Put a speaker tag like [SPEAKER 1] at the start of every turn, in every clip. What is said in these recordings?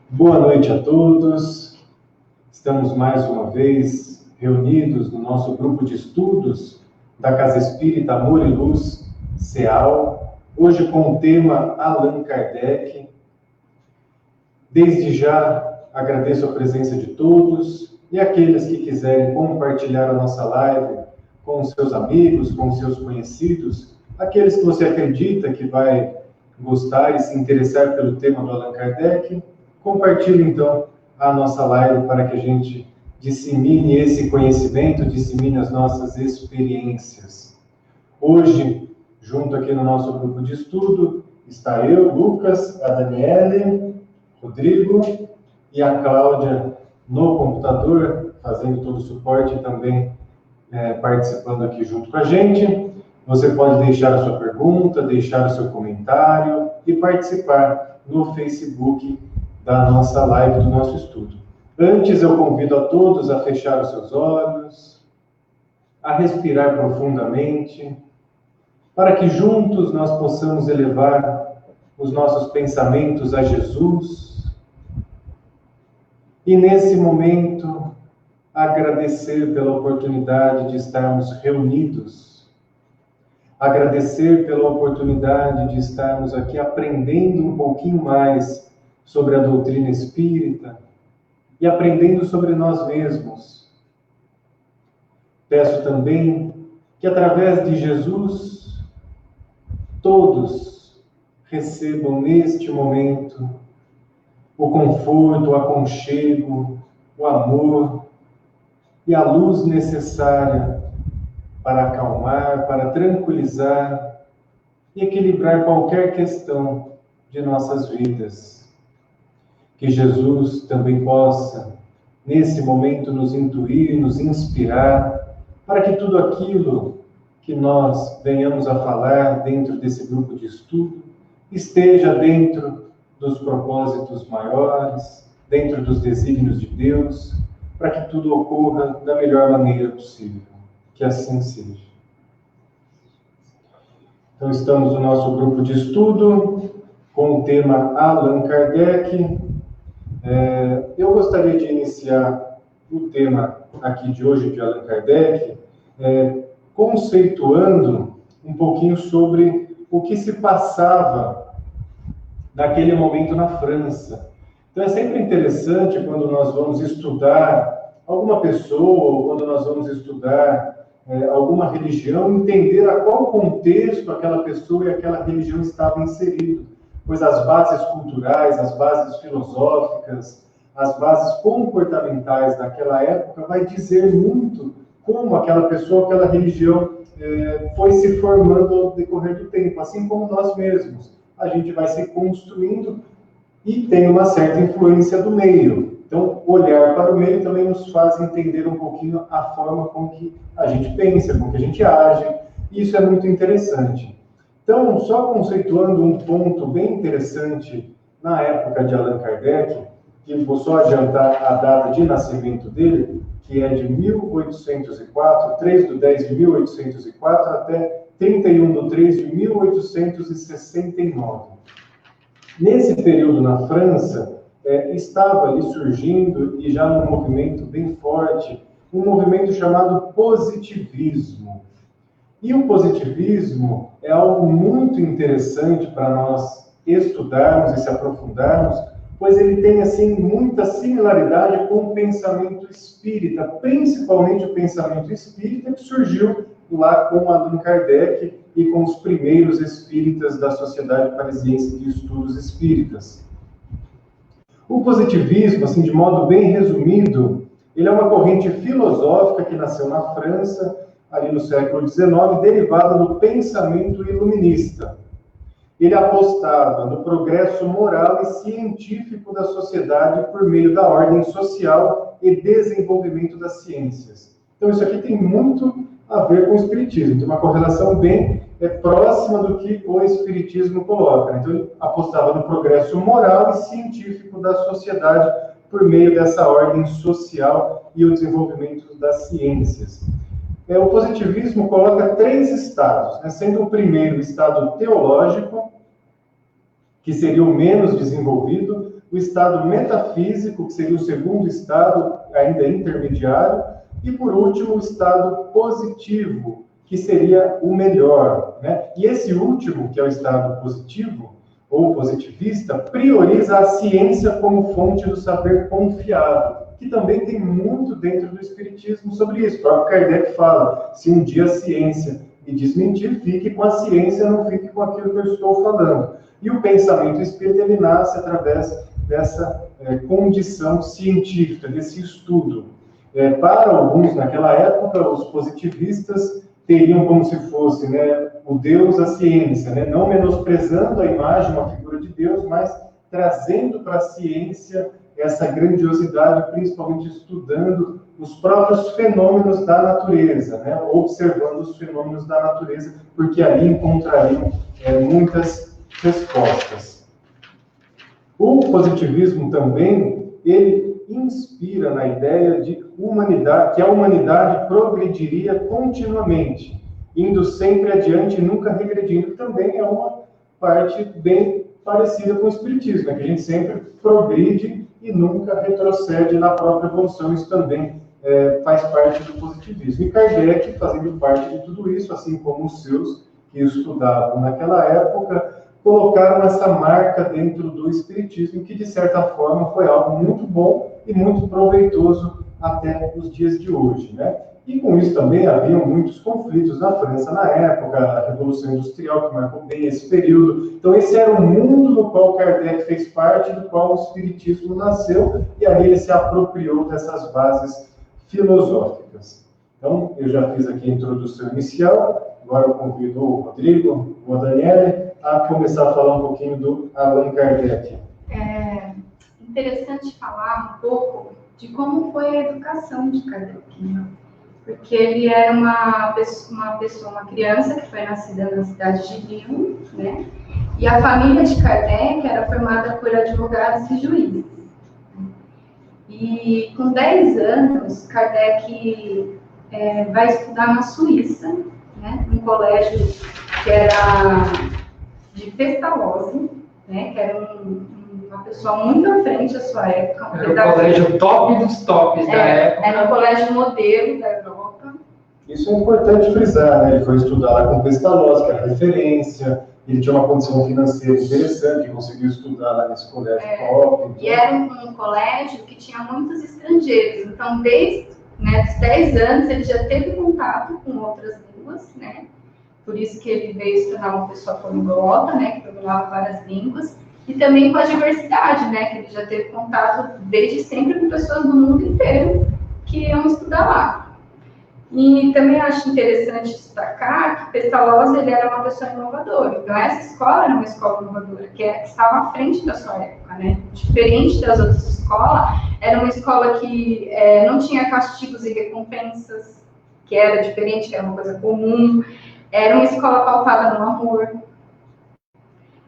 [SPEAKER 1] Boa noite a todos. Estamos mais uma vez reunidos no nosso grupo de estudos da Casa Espírita Amor e Luz, CEAL, hoje com o tema Allan Kardec. Desde já agradeço a presença de todos e aqueles que quiserem compartilhar a nossa live com os seus amigos, com os seus conhecidos, aqueles que você acredita que vai gostar e se interessar pelo tema do Allan Kardec, compartilhe então a nossa live para que a gente dissemine esse conhecimento, dissemine as nossas experiências. Hoje, junto aqui no nosso grupo de estudo, está eu, Lucas, a Daniele, Rodrigo e a Cláudia no computador, fazendo todo o suporte e também participando aqui junto com a gente. Você pode deixar a sua pergunta, deixar o seu comentário e participar no Facebook da nossa live, do nosso estudo. Antes, eu convido a todos a fechar os seus olhos, a respirar profundamente, para que juntos nós possamos elevar os nossos pensamentos a Jesus e, nesse momento, agradecer pela oportunidade de estarmos reunidos, agradecer pela oportunidade de estarmos aqui aprendendo um pouquinho mais sobre a doutrina espírita e aprendendo sobre nós mesmos. Peço também que, através de Jesus, todos recebam neste momento o conforto, o aconchego, o amor e a luz necessária para acalmar, para tranquilizar e equilibrar qualquer questão de nossas vidas. Que Jesus também possa, nesse momento, nos intuir, nos inspirar, para que tudo aquilo que nós venhamos a falar dentro desse grupo de estudo esteja dentro dos propósitos maiores, dentro dos desígnios de Deus, para que tudo ocorra da melhor maneira possível. Que assim seja. Então, estamos no nosso grupo de estudo com o tema Allan Kardec. Eu gostaria de iniciar o tema aqui de hoje, de Allan Kardec, conceituando um pouquinho sobre o que se passava naquele momento na França. Então, é sempre interessante quando nós vamos estudar alguma pessoa, ou quando nós vamos estudar alguma religião, entender a qual contexto aquela pessoa e aquela religião estavam inseridas, pois as bases culturais, as bases filosóficas, as bases comportamentais daquela época vai dizer muito como aquela pessoa, aquela religião foi se formando ao decorrer do tempo, assim como nós mesmos. A gente vai se construindo e tem uma certa influência do meio. Então, olhar para o meio também nos faz entender um pouquinho a forma com que a gente pensa, com que a gente age. E isso é muito interessante. Então, só conceituando um ponto bem interessante na época de Allan Kardec, que vou só adiantar a data de nascimento dele, que é de 1804, 3/10/1804 até 31/3/1869. Nesse período na França, estava ali surgindo, e já num movimento bem forte, um movimento chamado positivismo. E o positivismo é algo muito interessante para nós estudarmos e se aprofundarmos, pois ele tem, assim, muita similaridade com o pensamento espírita, principalmente o pensamento espírita que surgiu lá com Allan Kardec e com os primeiros espíritas da Sociedade Parisiense de Estudos Espíritas. O positivismo, assim, de modo bem resumido, ele é uma corrente filosófica que nasceu na França, ali no século XIX, derivada do pensamento iluminista. Ele apostava no progresso moral e científico da sociedade por meio da ordem social e desenvolvimento das ciências. Então, isso aqui tem muito a ver com o Espiritismo, tem uma correlação bem próxima do que o Espiritismo coloca. Então, ele apostava no progresso moral e científico da sociedade por meio dessa ordem social e o desenvolvimento das ciências. O positivismo coloca 3 estados, sendo o primeiro o estado teológico, que seria o menos desenvolvido, o estado metafísico, que seria o segundo estado, ainda intermediário, e, por último, o estado positivo, que seria o melhor, né? E esse último, que é o estado positivo, ou positivista, prioriza a ciência como fonte do saber confiável, que também tem muito dentro do Espiritismo sobre isso. O próprio Kardec fala, se um dia a ciência me desmentir, fique com a ciência, não fique com aquilo que eu estou falando. E o pensamento espírita, ele nasce através dessa condição científica, desse estudo. Para alguns, naquela época, os positivistas teriam como se fosse, né, o Deus, a ciência, né, não menosprezando a imagem, a figura de Deus, mas trazendo para a ciência essa grandiosidade, principalmente estudando os próprios fenômenos da natureza, né, observando os fenômenos da natureza, porque ali encontrariam muitas respostas. O positivismo também, ele inspira na ideia de humanidade, que a humanidade progrediria continuamente, indo sempre adiante e nunca regredindo. Também é uma parte bem parecida com o Espiritismo, né? Que a gente sempre progride e nunca retrocede na própria evolução. Isso também faz parte do positivismo. E Kardec, fazendo parte de tudo isso, assim como os seus que estudavam naquela época, colocaram essa marca dentro do Espiritismo, que de certa forma foi algo muito bom e muito proveitoso até os dias de hoje, né? E com isso também haviam muitos conflitos na França na época, a Revolução Industrial, que marcou bem esse período. Então esse era o mundo no qual Kardec fez parte, do qual o Espiritismo nasceu, e aí ele se apropriou dessas bases filosóficas. Então, eu já fiz aqui a introdução inicial, agora eu convido o Rodrigo, o Daniele, a começar a falar um pouquinho do Allan Kardec.
[SPEAKER 2] É interessante falar um pouco de como foi a educação de Kardec, né? Porque ele era uma criança que foi nascida na cidade de Lyon, né? E a família de Kardec era formada por advogados e juízes. E com 10 anos, Kardec vai estudar na Suíça, né? Num colégio que era de Pestalozzi, né? Que era uma pessoa muito à frente da sua época.
[SPEAKER 3] Era o colégio top dos tops da época.
[SPEAKER 2] Era um colégio modelo da Europa.
[SPEAKER 1] Isso é importante frisar, né? Ele foi estudar lá com Pestalozzi, que era referência, ele tinha uma condição financeira interessante, conseguiu estudar lá nesse colégio top. Então...
[SPEAKER 2] E era um colégio que tinha muitos estrangeiros, então desde os 10 anos ele já teve contato com outras línguas, né? Por isso que ele veio se tornar uma pessoa poliglota, né? Que dominava várias línguas. E também com a diversidade, né? Que ele já teve contato desde sempre com pessoas do mundo inteiro que iam estudar lá. E também acho interessante destacar que Pestalozzi ele era uma pessoa inovadora. Então essa escola era uma escola inovadora, que estava à frente da sua época, né? Diferente das outras escolas, era uma escola que não tinha castigos e recompensas, que era diferente, que era uma coisa comum. Era uma escola pautada no amor.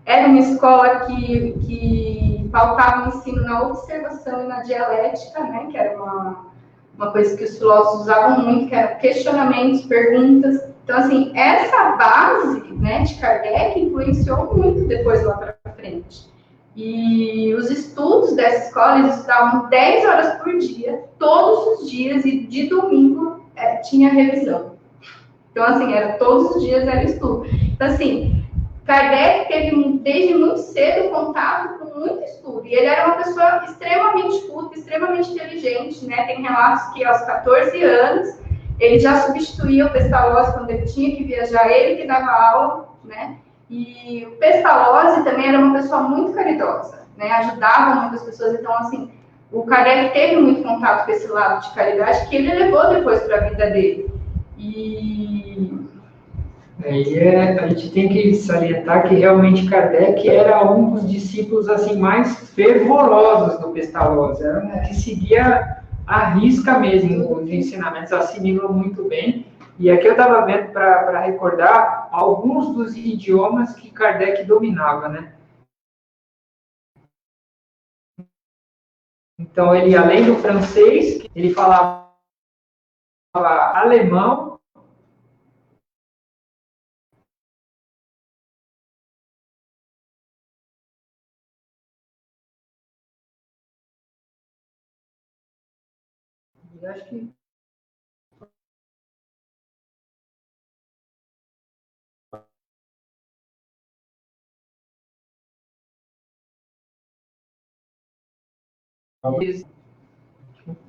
[SPEAKER 2] Era uma escola que pautava o ensino na observação e na dialética, né? Que era uma coisa que os filósofos usavam muito, que eram questionamentos, perguntas. Então, assim, essa base, né, de Kardec influenciou muito depois lá para frente. E os estudos dessa escola, eles estudavam 10 horas por dia, todos os dias, e de domingo tinha revisão. Então, assim, todos os dias era estudo. Então, assim, Kardec teve, desde muito cedo, contato com muito estudo. E ele era uma pessoa extremamente culta, extremamente inteligente, né? Tem relatos que aos 14 anos, ele já substituía o Pestalozzi quando ele tinha que viajar, ele que dava aula, né? E o Pestalozzi também era uma pessoa muito caridosa, né? Ajudava muitas pessoas. Então, assim, o Kardec teve muito contato com esse lado de caridade que ele levou depois para a vida dele. E
[SPEAKER 3] a gente tem que salientar que realmente Kardec era um dos discípulos assim mais fervorosos do Pestalozzi, era um que seguia à risca mesmo os ensinamentos, assimilou muito bem. E aqui eu estava vendo para recordar alguns dos idiomas que Kardec dominava, né? Então ele, além do francês, ele falava alemão, E acho que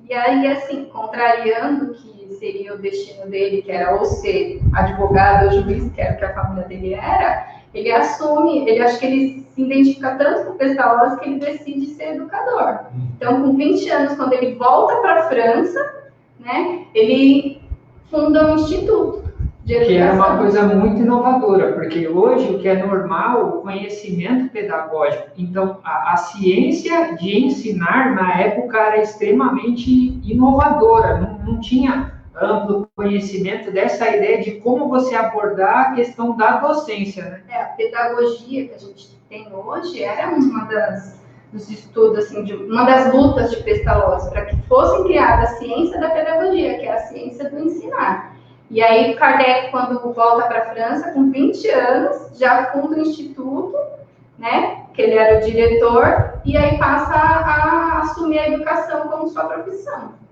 [SPEAKER 2] E aí, assim, contrariando o que seria o destino dele, que era ou ser advogado ou juiz, que era o que a família dele era, ele assume, ele acha que ele se identifica tanto com o Pestalozzi que ele decide ser educador. Então, com 20 anos, quando ele volta para a França, né, ele funda um instituto de educação.
[SPEAKER 3] que era uma coisa muito inovadora, porque hoje o que é normal, o conhecimento pedagógico. Então, a ciência de ensinar, na época, era extremamente inovadora, não tinha amplo conhecimento dessa ideia de como você abordar a questão da docência, né?
[SPEAKER 2] A pedagogia que a gente tem hoje era uma dos estudos, assim, uma das lutas de Pestalozzi, para que fosse criada a ciência da pedagogia, que é a ciência do ensinar. E aí, Kardec, quando volta para a França, com 20 anos, já funda o instituto, né, que ele era o diretor, e aí passa a assumir a educação como sua profissão.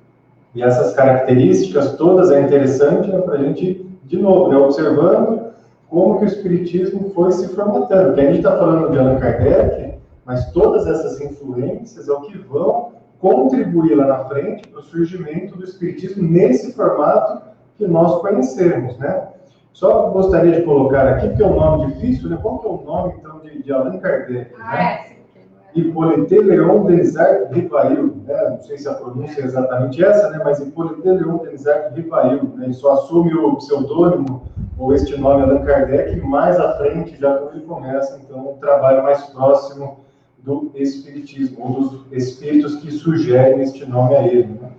[SPEAKER 1] E essas características todas é interessante, né, para a gente, de novo, né, observando como que o Espiritismo foi se formatando. Porque a gente está falando de Allan Kardec, mas todas essas influências é o que vão contribuir lá na frente para o surgimento do Espiritismo nesse formato que nós conhecemos, né? Só gostaria de colocar aqui, porque é um nome difícil, né? Qual que é o nome, então, de Allan Kardec? Né?
[SPEAKER 2] Sim.
[SPEAKER 1] Hippolyte Léon Denisard Rivail, né? Não sei se a pronúncia é exatamente essa, né? Mas Hippolyte Léon Denisard Rivail, né? Ele só assume o pseudônimo ou este nome Allan Kardec mais à frente, já quando ele começa, então, um trabalho mais próximo do Espiritismo, um dos espíritos que sugerem este nome a ele, né?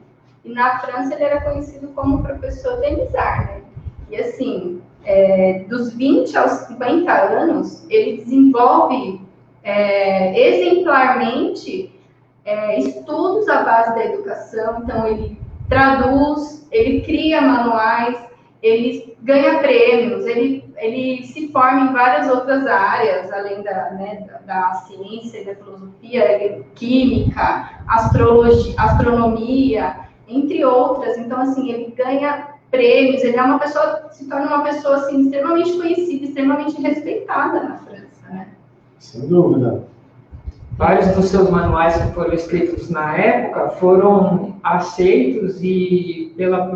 [SPEAKER 2] E na França ele era conhecido como professor Denisard, né? E assim, dos 20 aos 50 anos, ele desenvolve exemplarmente estudos à base da educação. Então ele traduz, ele cria manuais, ele ganha prêmios, ele se forma em várias outras áreas, além da ciência e da filosofia, química, astronomia, entre outras. Então, assim, ele ganha prêmios, ele se torna uma pessoa assim, extremamente conhecida, extremamente respeitada na França, né?
[SPEAKER 1] Sem dúvida.
[SPEAKER 3] Vários dos seus manuais que foram escritos na época foram aceitos e pela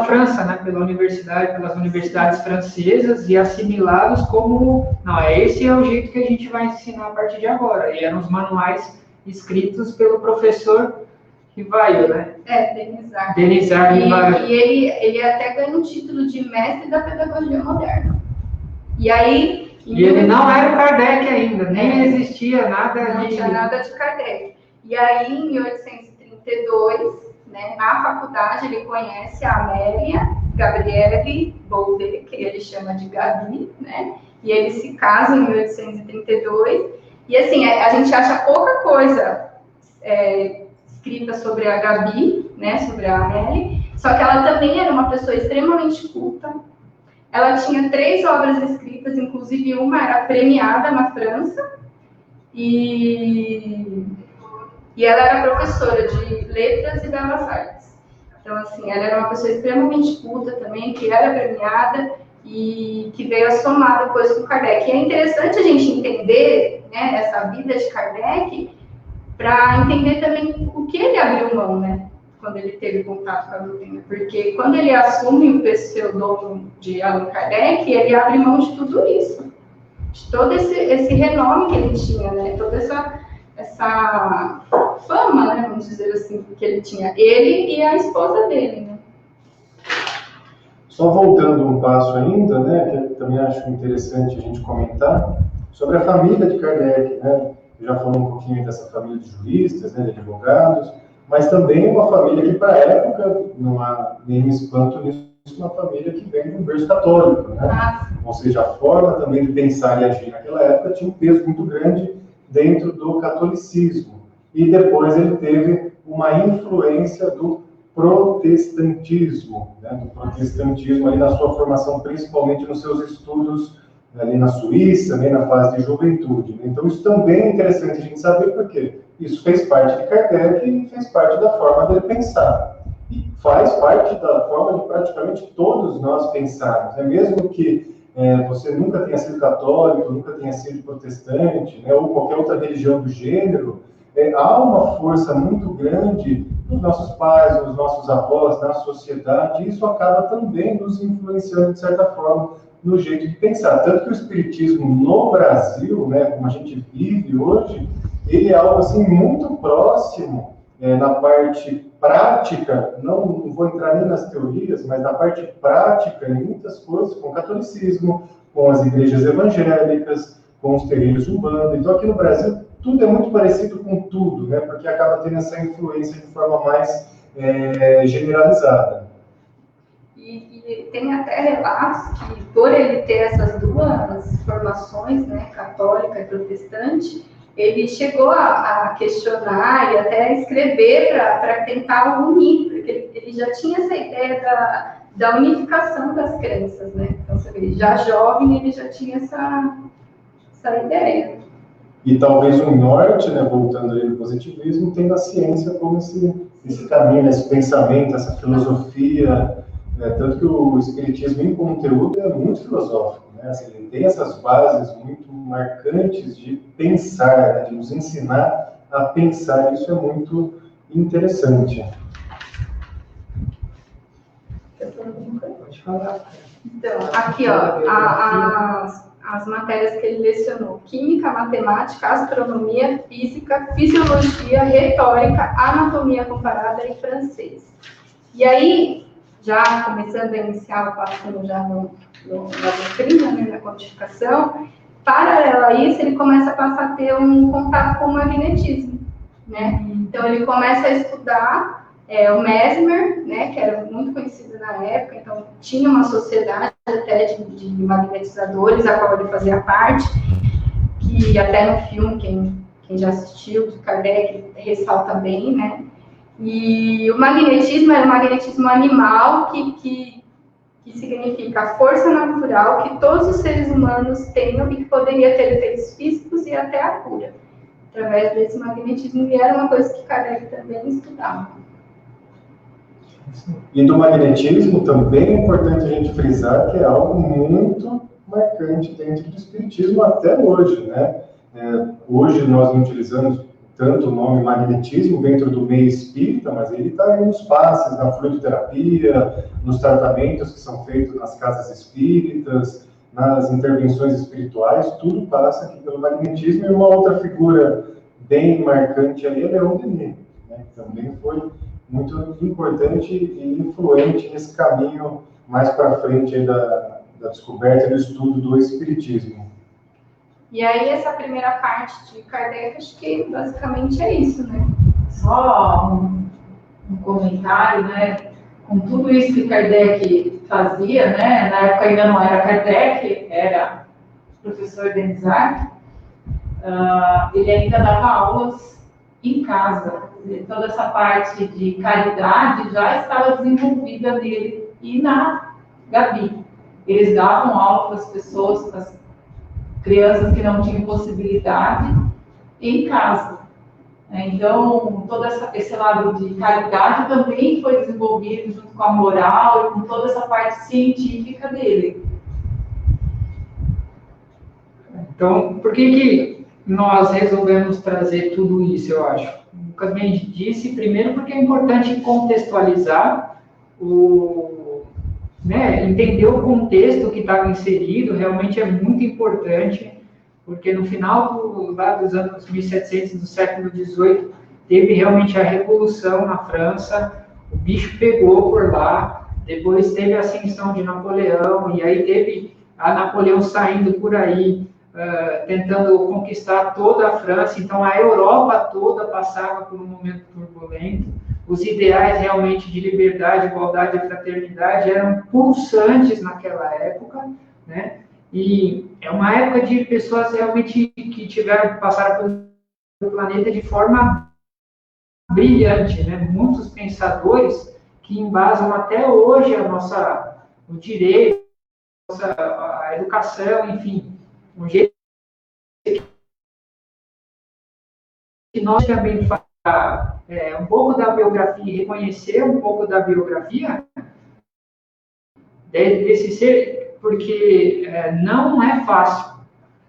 [SPEAKER 3] França, né? Pelas universidades francesas, e assimilados como, esse é o jeito que a gente vai ensinar a partir de agora. E eram os manuais escritos pelo professor Rivail, né?
[SPEAKER 2] Denisard Rivail. E ele até ganha o título de mestre da pedagogia moderna. E aí...
[SPEAKER 3] E ele não era o Kardec ainda, nem existia nada
[SPEAKER 2] não tinha nada de Kardec. E aí, em 1832, né, na faculdade, ele conhece a Amélia Gabrielle Bouvet, que ele chama de Gabi, né? E eles se casam em 1832. E assim, a gente acha pouca coisa escrita sobre a Gabi, né, sobre a Amélia, só que ela também era uma pessoa extremamente culta. Ela tinha 3 obras escritas, inclusive uma era premiada na França, e ela era professora de letras e belas artes. Então, assim, ela era uma pessoa extremamente culta também, que era premiada e que veio a somar depois com Kardec. E é interessante a gente entender, né, essa vida de Kardec, para entender também o que ele abriu mão, né, quando ele teve contato com a doutrina. Porque quando ele assume o pseudônimo de Allan Kardec, ele abre mão de tudo isso, de todo esse renome que ele tinha, né, toda essa fama, né, vamos dizer assim, que ele tinha, ele e a esposa dele, né.
[SPEAKER 1] Só voltando um passo ainda, né, que eu também acho interessante a gente comentar, sobre a família de Kardec, né. Já falou um pouquinho dessa família de juristas, né, de advogados, mas também uma família que, para a época, não há nenhum espanto nisso, uma família que vem do berço católico, né? Ou seja, a forma também de pensar e agir naquela época tinha um peso muito grande dentro do catolicismo. E depois ele teve uma influência do protestantismo, né? Do protestantismo ali na sua formação, principalmente nos seus estudos ali na Suíça, né? Na fase de juventude. Então isso também é interessante a gente saber por quê. isso fez parte de Kardec e fez parte da forma dele pensar. E faz parte da forma de praticamente todos nós pensarmos. Mesmo que você nunca tenha sido católico, nunca tenha sido protestante, né, ou qualquer outra religião do gênero, há uma força muito grande nos nossos pais, nos nossos avós, na sociedade, e isso acaba também nos influenciando, de certa forma, no jeito de pensar. Tanto que o espiritismo no Brasil, né, como a gente vive hoje, ele é algo assim muito próximo na parte prática, não vou entrar nem nas teorias, mas na parte prática, em muitas coisas, com o catolicismo, com as igrejas evangélicas, com os terreiros urbanos. Então, aqui no Brasil, tudo é muito parecido com tudo, né? Porque acaba tendo essa influência de forma mais generalizada.
[SPEAKER 2] E tem até relatos que, por ele ter essas duas formações, né, católica e protestante, ele chegou a questionar e até escrever para tentar unir, porque ele já tinha essa ideia da unificação das crenças, né? Então, você vê, já jovem, ele já tinha essa ideia.
[SPEAKER 1] E talvez o norte, né, voltando ali no positivismo, tendo a ciência como esse caminho, esse pensamento, essa filosofia, tanto que o espiritismo em conteúdo é muito filosófico, né? Assim, ele tem essas bases muito marcantes de pensar, né, de nos ensinar a pensar. Isso é muito interessante.
[SPEAKER 3] Pode falar.
[SPEAKER 2] Então, aqui, ó, as matérias que ele lecionou: química, matemática, astronomia, física, fisiologia, retórica, anatomia comparada e francês. E aí, já começando a iniciar o passando já na doutrina, né, na codificação, paralelo a isso, ele começa a passar a ter um contato com o magnetismo, né? Então, ele começa a estudar o Mesmer, né, que era muito conhecido na época, então tinha uma sociedade até de magnetizadores, a qual ele fazia parte, que até no filme, quem já assistiu, de Kardec, ressalta bem, né? E o magnetismo era um magnetismo animal que significa a força natural que todos os seres humanos tenham e que poderia ter efeitos físicos e até a cura, através desse magnetismo, e era uma coisa que Kardec também estudava.
[SPEAKER 1] E do magnetismo também é importante a gente frisar que é algo muito marcante dentro do espiritismo até hoje, né? Hoje nós não utilizamos tanto o nome magnetismo dentro do meio espírita, mas ele está aí nos passes, na fluidoterapia, nos tratamentos que são feitos nas casas espíritas, nas intervenções espirituais, tudo passa aqui pelo magnetismo. E uma outra figura bem marcante ali é Leon Denis, né? Também foi muito importante e influente nesse caminho mais para frente aí da descoberta e do estudo do espiritismo.
[SPEAKER 2] E aí, essa primeira parte de Kardec, acho que basicamente é isso, né?
[SPEAKER 4] Só um comentário, né? Com tudo isso que Kardec fazia, né? Na época ainda não era Kardec, era o professor Denis Arc, ele ainda dava aulas em casa. Toda essa parte de caridade já estava desenvolvida nele e na Gabi. Eles davam aula para as pessoas, para as crianças que não tinham possibilidade, em casa. Então, todo esse lado de caridade também foi desenvolvido junto com a moral e com toda essa parte científica dele.
[SPEAKER 3] Então, por que nós resolvemos trazer tudo isso, eu acho? Como a gente disse, primeiro porque é importante contextualizar entender o contexto que estava inserido, realmente é muito importante, porque no final lá dos anos 1700 do século XVIII, teve realmente a Revolução na França, o bicho pegou por lá, depois teve a ascensão de Napoleão, e aí teve a Napoleão saindo por aí, tentando conquistar toda a França, então a Europa toda passava por um momento turbulento. Os ideais realmente de liberdade, igualdade e fraternidade eram pulsantes naquela época, né? E é uma época de pessoas realmente que passaram pelo planeta de forma brilhante, né? Muitos pensadores que embasam até hoje o direito, a educação, enfim, um jeito nós também um pouco da biografia, reconhecer um pouco da biografia desse ser, porque não é fácil.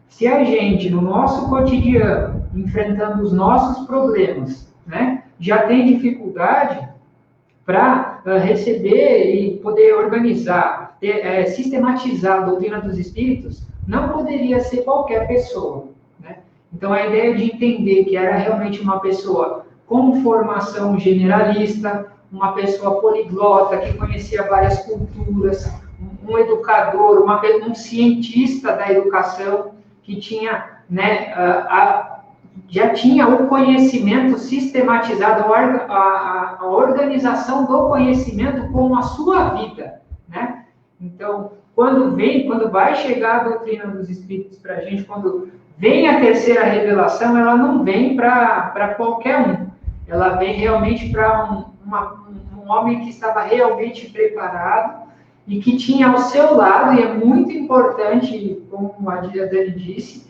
[SPEAKER 3] Se a gente, no nosso cotidiano, enfrentando os nossos problemas, né, já tem dificuldade para receber e poder organizar, sistematizar a doutrina dos espíritos, não poderia ser qualquer pessoa, né? Então, a ideia de entender que era realmente uma pessoa com formação generalista, uma pessoa poliglota, que conhecia várias culturas, um educador, um cientista da educação, que tinha, né, já tinha o conhecimento sistematizado, a organização do conhecimento com a sua vida, né? Então, quando vai chegar a doutrina dos espíritos para a gente, quando vem a terceira revelação, ela não vem para qualquer um, ela vem realmente para um homem que estava realmente preparado e que tinha ao seu lado, e é muito importante, como a Dani disse,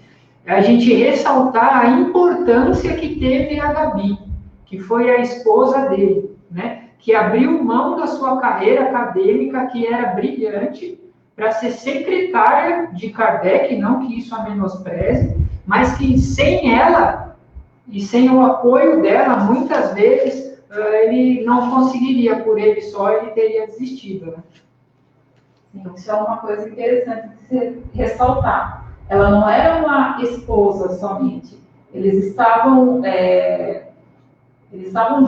[SPEAKER 3] a gente ressaltar a importância que teve a Gabi, que foi a esposa dele, né? Que abriu mão da sua carreira acadêmica, que era brilhante, para ser secretária de Kardec, não que isso a menospreze, mas que sem ela e sem o apoio dela, muitas vezes, ele não conseguiria por ele só, ele teria desistido, né?
[SPEAKER 4] Isso é uma coisa interessante de se ressaltar. Ela não era uma esposa somente. Eles estavam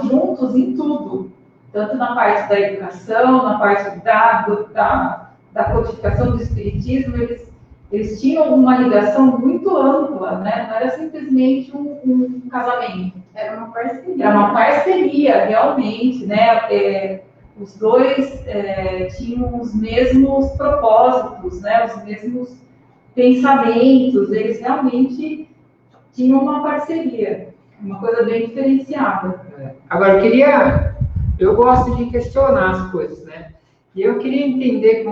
[SPEAKER 4] juntos em tudo, tanto na parte da educação, na parte da codificação do espiritismo. Eles tinham uma ligação muito ampla, né? Não era simplesmente um casamento.
[SPEAKER 2] Era uma parceria.
[SPEAKER 4] Era uma parceria, realmente, né? Os dois tinham os mesmos propósitos, né? Os mesmos pensamentos. Eles realmente tinham uma parceria, uma coisa bem diferenciada.
[SPEAKER 3] Agora, eu gosto de questionar as coisas, né? E eu queria entender,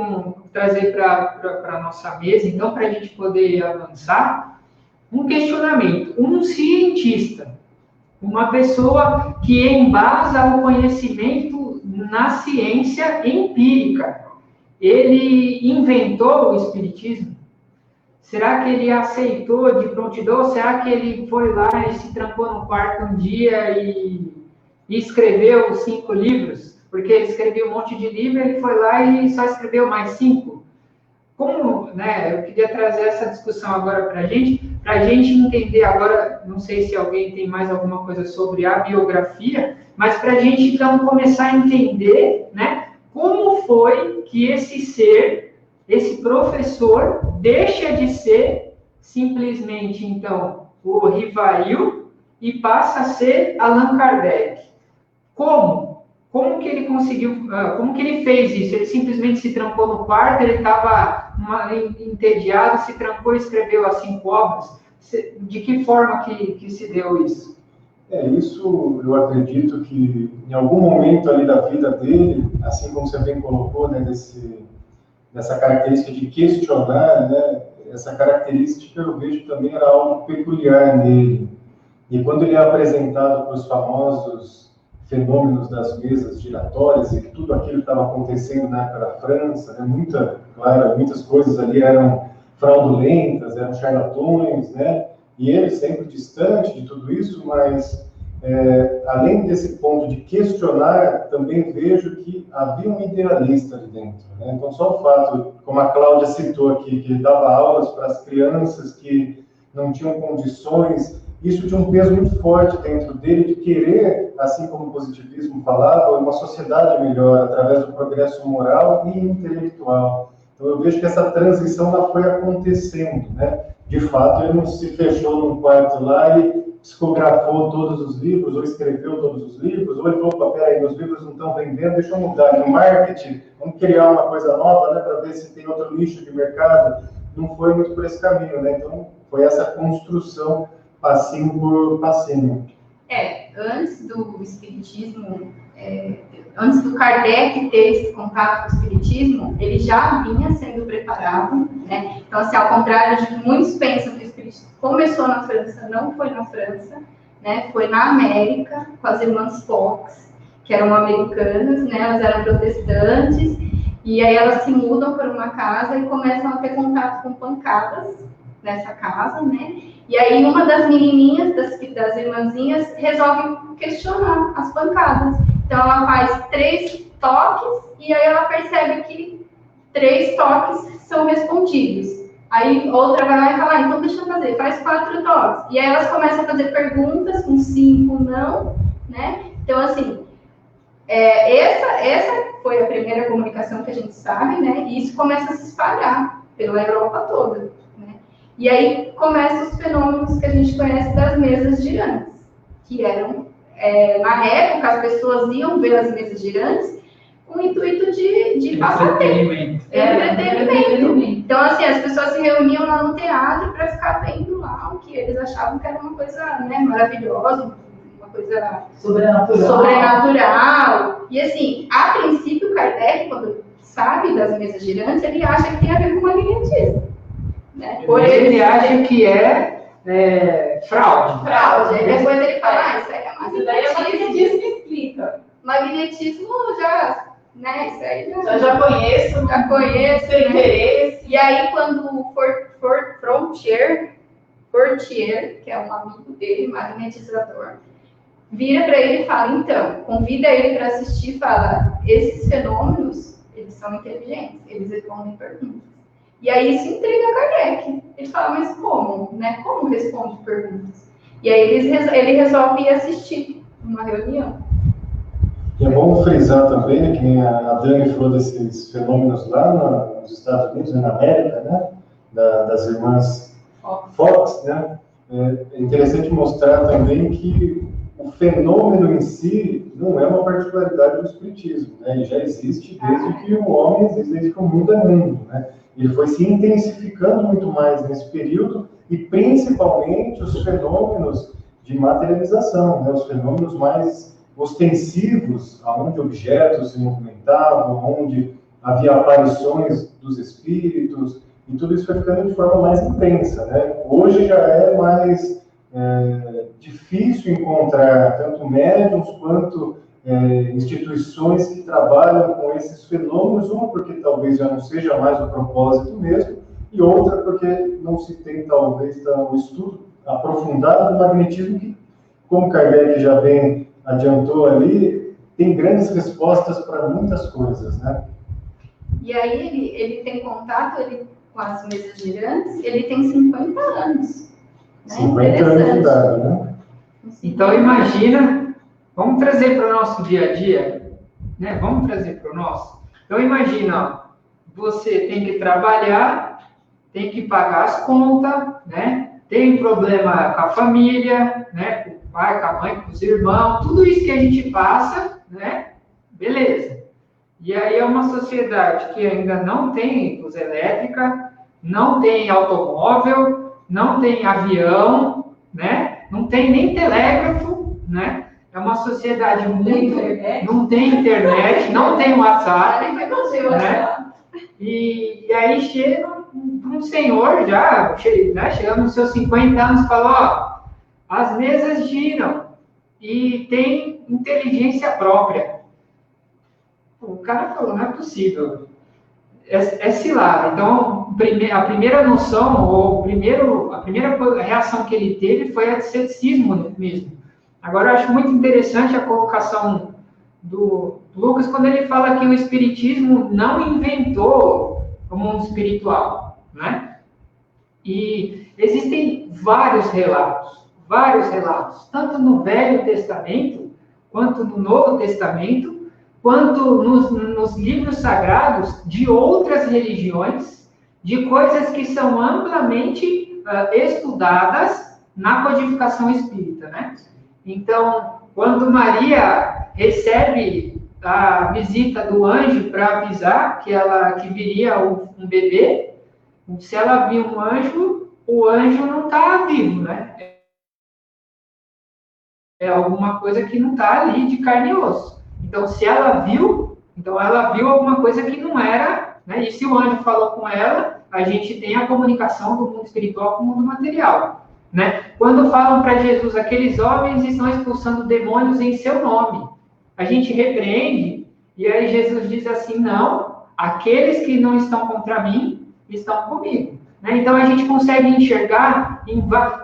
[SPEAKER 3] trazer para a nossa mesa, então, para a gente poder avançar, um questionamento. Um cientista, uma pessoa que embasa o conhecimento na ciência empírica, ele inventou o espiritismo? Será que ele aceitou de prontidão? Será que ele foi lá e se trancou no quarto um dia e escreveu 5 livros? Porque ele escreveu um monte de livro, ele foi lá e só escreveu mais 5. Como, né? Eu queria trazer essa discussão agora para a gente entender agora, não sei se alguém tem mais alguma coisa sobre a biografia, mas para a gente então começar a entender, né, como foi que esse professor deixa de ser simplesmente então o Rivail e passa a ser Allan Kardec. Como que ele conseguiu, como que ele fez isso? Ele simplesmente se trancou no quarto, ele estava entediado, se trancou e escreveu as 5 obras? De que forma que se deu isso?
[SPEAKER 1] Isso eu acredito que em algum momento ali da vida dele, assim como você bem colocou, né, dessa característica de questionar, né, essa característica eu vejo também era algo peculiar nele. E quando ele é apresentado para os famosos fenômenos das mesas giratórias e que tudo aquilo estava acontecendo na época da França, né? Muitas coisas ali eram fraudulentas, eram charlatões, né? E ele sempre distante de tudo isso, mas além desse ponto de questionar, também vejo que havia um idealista ali dentro, né? Então, só o fato, como a Cláudia citou aqui, que ele dava aulas para as crianças que não tinham condições, isso tinha um peso muito forte dentro dele de querer, assim como o positivismo falava, uma sociedade melhor através do progresso moral e intelectual. Então eu vejo que essa transição ela foi acontecendo, né? De fato, ele não se fechou num quarto lá e psicografou todos os livros, ou escreveu todos os livros, ou ele falou, opa, peraí, meus livros não estão vendendo, deixa eu mudar aqui o marketing, vamos criar uma coisa nova, né, para ver se tem outro nicho de mercado. Não foi muito por esse caminho, né? Então foi essa construção passinho por passinho.
[SPEAKER 2] Antes do espiritismo, antes do Kardec ter esse contato com o espiritismo, ele já vinha sendo preparado, né? Então, assim, ao contrário de que muitos pensam que o espiritismo começou na França, não foi na França, né, foi na América, com as irmãs Fox, que eram americanas, né, elas eram protestantes, e aí elas se mudam para uma casa e começam a ter contato com pancadas nessa casa, né, e aí uma das menininhas, das irmãzinhas, resolve questionar as pancadas. Então ela faz 3 toques, e aí ela percebe que 3 toques são respondidos. Aí outra vai lá e fala, então deixa eu fazer, faz 4 toques. E aí elas começam a fazer perguntas com 5 não, né? Então, assim, essa foi a primeira comunicação que a gente sabe, né? E isso começa a se espalhar pela Europa toda, né? E aí começam os fenômenos que a gente conhece das mesas girantes, que eram, na época, as pessoas iam ver as mesas girantes com o intuito de passar tempo. Entretenimento. Então, assim, as pessoas se reuniam lá no teatro para ficar vendo lá o que eles achavam que era uma coisa, né, maravilhosa, uma coisa sobrenatural. E, assim, a princípio, Kardec, quando sabe das mesas girantes, ele acha que tem a ver com magnetismo. Né?
[SPEAKER 3] Ele acha que fraude.
[SPEAKER 2] Aí depois ele fala, isso aí é magnetismo.
[SPEAKER 4] Isso daí é magnetismo que explica.
[SPEAKER 2] Magnetismo já... Né? Isso aí
[SPEAKER 4] já conheço, tem interesse.
[SPEAKER 2] E aí, quando o Fortier, que é um amigo dele, magnetizador, vira para ele e fala, então, convida ele para assistir e fala, esses fenômenos, eles são inteligentes, eles respondem perguntas. E aí isso intriga Kardec. Ele fala, mas como? Né? Como responde perguntas? E aí ele resolve ir assistir uma reunião.
[SPEAKER 1] E é bom frisar também, né, que nem a Dani falou desses fenômenos lá nos Estados Unidos, na América, né, das irmãs Fox, né, é interessante mostrar também que o fenômeno em si não é uma particularidade do espiritismo, né, ele já existe desde que o homem existe, desde que o mundo é mundo, né, ele foi se intensificando muito mais nesse período e principalmente os fenômenos de materialização, né, os fenômenos mais ostensivos, onde objetos se movimentavam, onde havia aparições dos espíritos, e tudo isso foi ficando de forma mais intensa, né? Hoje já é mais difícil encontrar tanto médiums quanto instituições que trabalham com esses fenômenos, uma porque talvez já não seja mais o propósito mesmo, e outra porque não se tem talvez o estudo aprofundado do magnetismo que, como Kardec já bem adiantou ali, tem grandes respostas para muitas coisas, né?
[SPEAKER 2] E aí ele tem contato com as mesas girantes, ele tem 50 anos. Né?
[SPEAKER 1] 50 anos de idade, né?
[SPEAKER 3] Então imagina, vamos trazer para o nosso dia a dia, né? Vamos trazer para o nosso. Então imagina, você tem que trabalhar, tem que pagar as contas, né? Tem problema com a família, né? Com o pai, com a mãe, com os irmãos, tudo isso que a gente passa, né? Beleza. E aí é uma sociedade que ainda não tem luz elétrica, não tem automóvel, não tem avião, né? Não tem nem telégrafo, né? É uma sociedade muito... Não tem internet, não tem WhatsApp, né? E aí chega um senhor já, né, chegando nos seus 50 anos, e fala, ó, as mesas giram e tem inteligência própria. O cara falou, não é possível. É cilada. Então, a primeira noção, ou a primeira reação que ele teve foi a de ceticismo mesmo. Agora, eu acho muito interessante a colocação do Lucas, quando ele fala que o espiritismo não inventou o mundo espiritual, né? E existem vários relatos, tanto no Velho Testamento, quanto no Novo Testamento, quanto nos livros sagrados de outras religiões, de coisas que são amplamente estudadas na codificação espírita, né? Então, quando Maria recebe a visita do anjo para avisar que viria um bebê, se ela viu um anjo, o anjo não está vivo, né? É alguma coisa que não está ali de carne e osso. Então, se ela viu, alguma coisa que não era, né? E se o anjo falou com ela, a gente tem a comunicação do mundo espiritual com o mundo material. né? Quando falam para Jesus, aqueles homens estão expulsando demônios em seu nome. A gente repreende, e aí Jesus diz assim, não, aqueles que não estão contra mim, estão comigo. Né? Então a gente consegue enxergar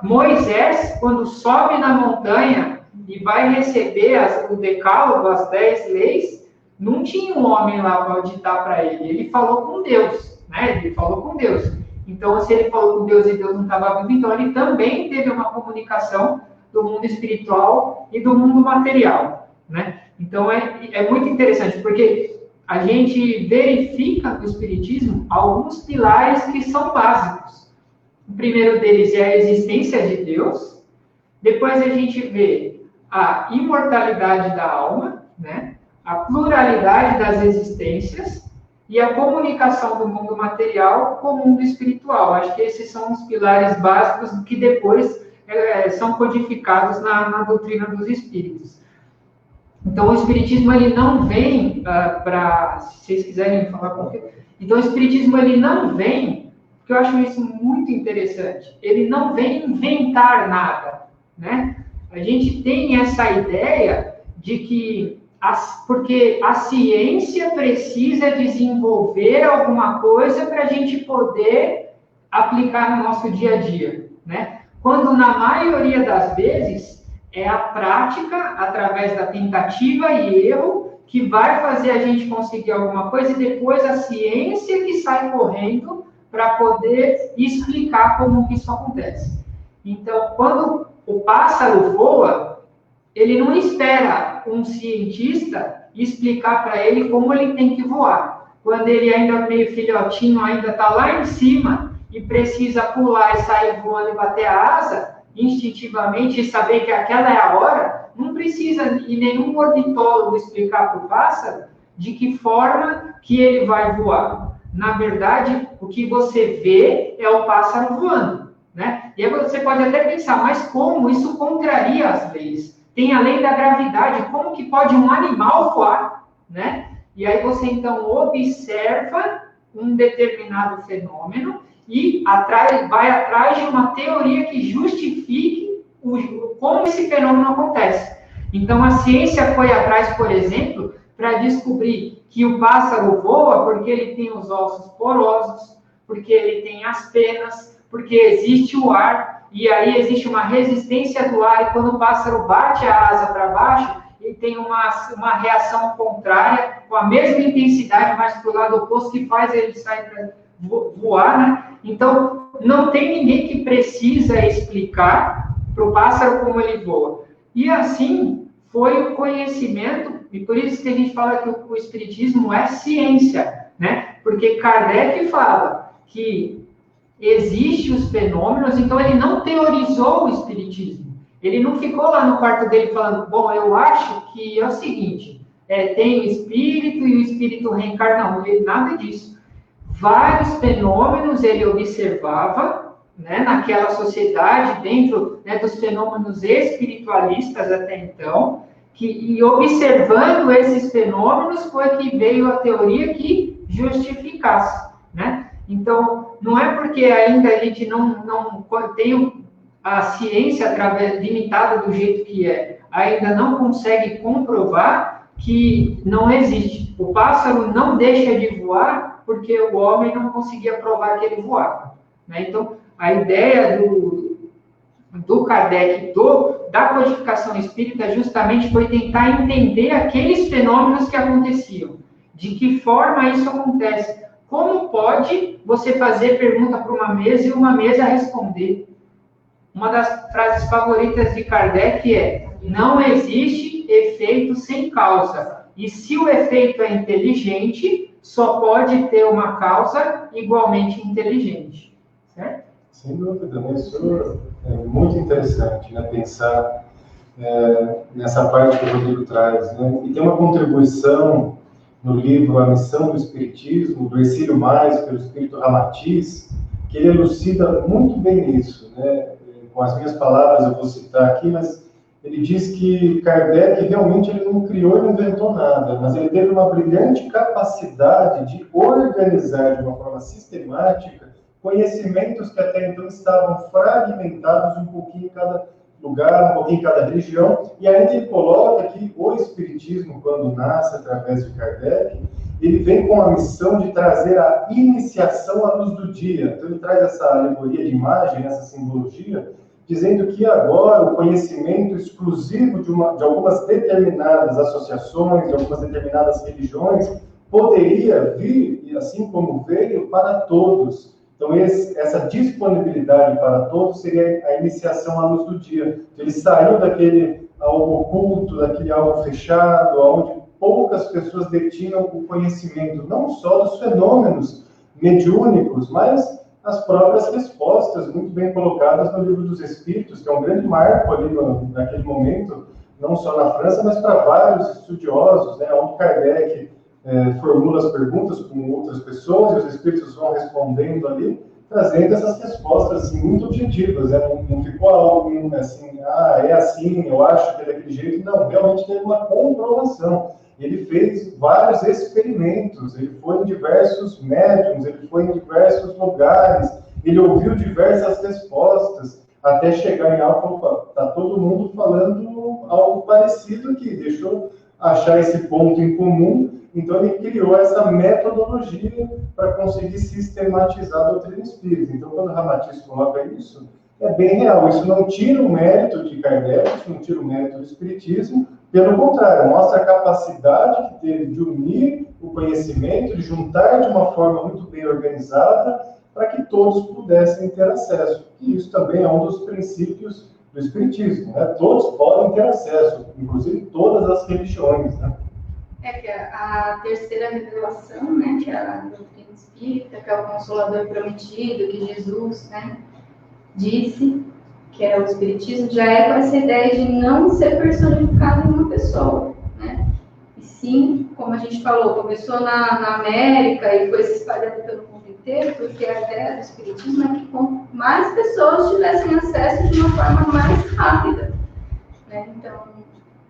[SPEAKER 3] Moisés, quando sobe na montanha e vai receber o decálogo, as 10 leis, não tinha um homem lá para ditar para ele. Ele falou com Deus, né? Ele falou com Deus. Então, se ele falou com Deus e Deus não estava vivo, então ele também teve uma comunicação do mundo espiritual e do mundo material, né? Então, é muito interessante, porque a gente verifica no Espiritismo alguns pilares que são básicos. O primeiro deles é a existência de Deus. Depois a gente vê a imortalidade da alma, né? A pluralidade das existências e a comunicação do mundo material com o mundo espiritual. Acho que esses são os pilares básicos que depois são codificados na doutrina dos espíritos. Então, o Espiritismo, ele não vem se vocês quiserem falar com ele. Então, o Espiritismo, ele não vem, porque eu acho isso muito interessante, ele não vem inventar nada, né? A gente tem essa ideia de que, porque a ciência precisa desenvolver alguma coisa para a gente poder aplicar no nosso dia a dia, né? Quando, na maioria das vezes, é a prática, através da tentativa e erro, que vai fazer a gente conseguir alguma coisa, e depois a ciência que sai correndo para poder explicar como que isso acontece. Então, quando o pássaro voa, ele não espera um cientista explicar para ele como ele tem que voar. Quando ele ainda meio filhotinho, ainda está lá em cima e precisa pular e sair voando e bater a asa, instintivamente, e saber que aquela é a hora, não precisa e nenhum ornitólogo explicar para o pássaro de que forma que ele vai voar. Na verdade, o que você vê é o pássaro voando, né? E aí você pode até pensar, mas como isso contraria as leis? Tem a lei da gravidade, como que pode um animal voar, né? E aí você, então, observa um determinado fenômeno e vai atrás de uma teoria que justifique como esse fenômeno acontece. Então, a ciência foi atrás, por exemplo, para descobrir que o pássaro voa porque ele tem os ossos porosos, porque ele tem as penas, porque existe o ar, e aí existe uma resistência do ar, e quando o pássaro bate a asa para baixo, ele tem uma reação contrária, com a mesma intensidade, mas para o lado oposto, que faz ele sair para voar, né? Então, não tem ninguém que precisa explicar para o pássaro como ele voa. E assim foi o conhecimento, e por isso que a gente fala que o Espiritismo é ciência, né? Porque Kardec fala que existem os fenômenos, então ele não teorizou o Espiritismo. Ele não ficou lá no quarto dele falando, bom, eu acho que é o seguinte, tem o espírito e o espírito reencarna. Não, nada disso. Vários fenômenos ele observava, né, naquela sociedade, dentro, né, dos fenômenos espiritualistas até então, e observando esses fenômenos foi que veio a teoria que justificasse, né? Então, não é porque ainda a gente não tem a ciência limitada do jeito que ainda não consegue comprovar que não existe. O pássaro não deixa de voar porque o homem não conseguia provar que ele voava, né? Então, a ideia do Kardec, da codificação espírita, justamente foi tentar entender aqueles fenômenos que aconteciam. De que forma isso acontece? Como pode você fazer pergunta para uma mesa e uma mesa responder? Uma das frases favoritas de Kardec é: não existe efeito sem causa. E se o efeito é inteligente, só pode ter uma causa igualmente inteligente. Certo?
[SPEAKER 1] Sem dúvida, né? Isso é muito interessante, né? Pensar nessa parte que o Rodrigo traz, né? E tem uma contribuição no livro A Missão do Espiritismo, do Ercílio Mais, pelo Espírito Ramatiz, que ele elucida muito bem isso, né? Com as minhas palavras eu vou citar aqui, mas ele diz que Kardec realmente ele não criou e não inventou nada, mas ele teve uma brilhante capacidade de organizar de uma forma sistemática conhecimentos que até então estavam fragmentados um pouquinho em cada lugar, um pouquinho em cada região, e ainda ele coloca que o Espiritismo, quando nasce através de Kardec, ele vem com a missão de trazer a iniciação à luz do dia. Então ele traz essa alegoria de imagem, essa simbologia, dizendo que agora o conhecimento exclusivo de algumas determinadas associações, de algumas determinadas religiões, poderia vir, e assim como veio, para todos. Então, essa disponibilidade para todos seria a iniciação à luz do dia. Ele saiu daquele algo oculto, daquele algo fechado, onde poucas pessoas detinham o conhecimento, não só dos fenômenos mediúnicos, mas as próprias respostas, muito bem colocadas no Livro dos Espíritos, que é um grande marco ali naquele momento, não só na França, mas para vários estudiosos, né, onde Kardec formula as perguntas com outras pessoas, e os espíritos vão respondendo ali, trazendo essas respostas assim, muito objetivas, né? Não ficou algo assim, é assim, eu acho que é daquele jeito. Não, realmente teve uma comprovação. Ele fez vários experimentos, ele foi em diversos médiums, ele foi em diversos lugares, ele ouviu diversas respostas, até chegar em algo, está todo mundo falando algo parecido aqui, deixou achar esse ponto em comum. Então, ele criou essa metodologia para conseguir sistematizar a doutrina espírita. Então, quando o Ramatiz coloca isso, é bem real. Isso não tira o mérito de Kardec, isso não tira o mérito do espiritismo, pelo contrário, mostra a capacidade que teve de unir o conhecimento, de juntar de uma forma muito bem organizada, para que todos pudessem ter acesso. E isso também é um dos princípios do espiritismo, né? Todos podem ter acesso, inclusive todas as religiões, né?
[SPEAKER 2] Que a terceira revelação, né, que é a doutrina espírita, que é o Consolador prometido, que Jesus, né, disse, que é o Espiritismo, já é com essa ideia de não ser personificado em uma pessoa, né? E sim, como a gente falou, começou na América e foi se espalhando pelo mundo inteiro, porque a ideia do Espiritismo é que mais pessoas tivessem acesso de uma forma mais rápida, né? Então,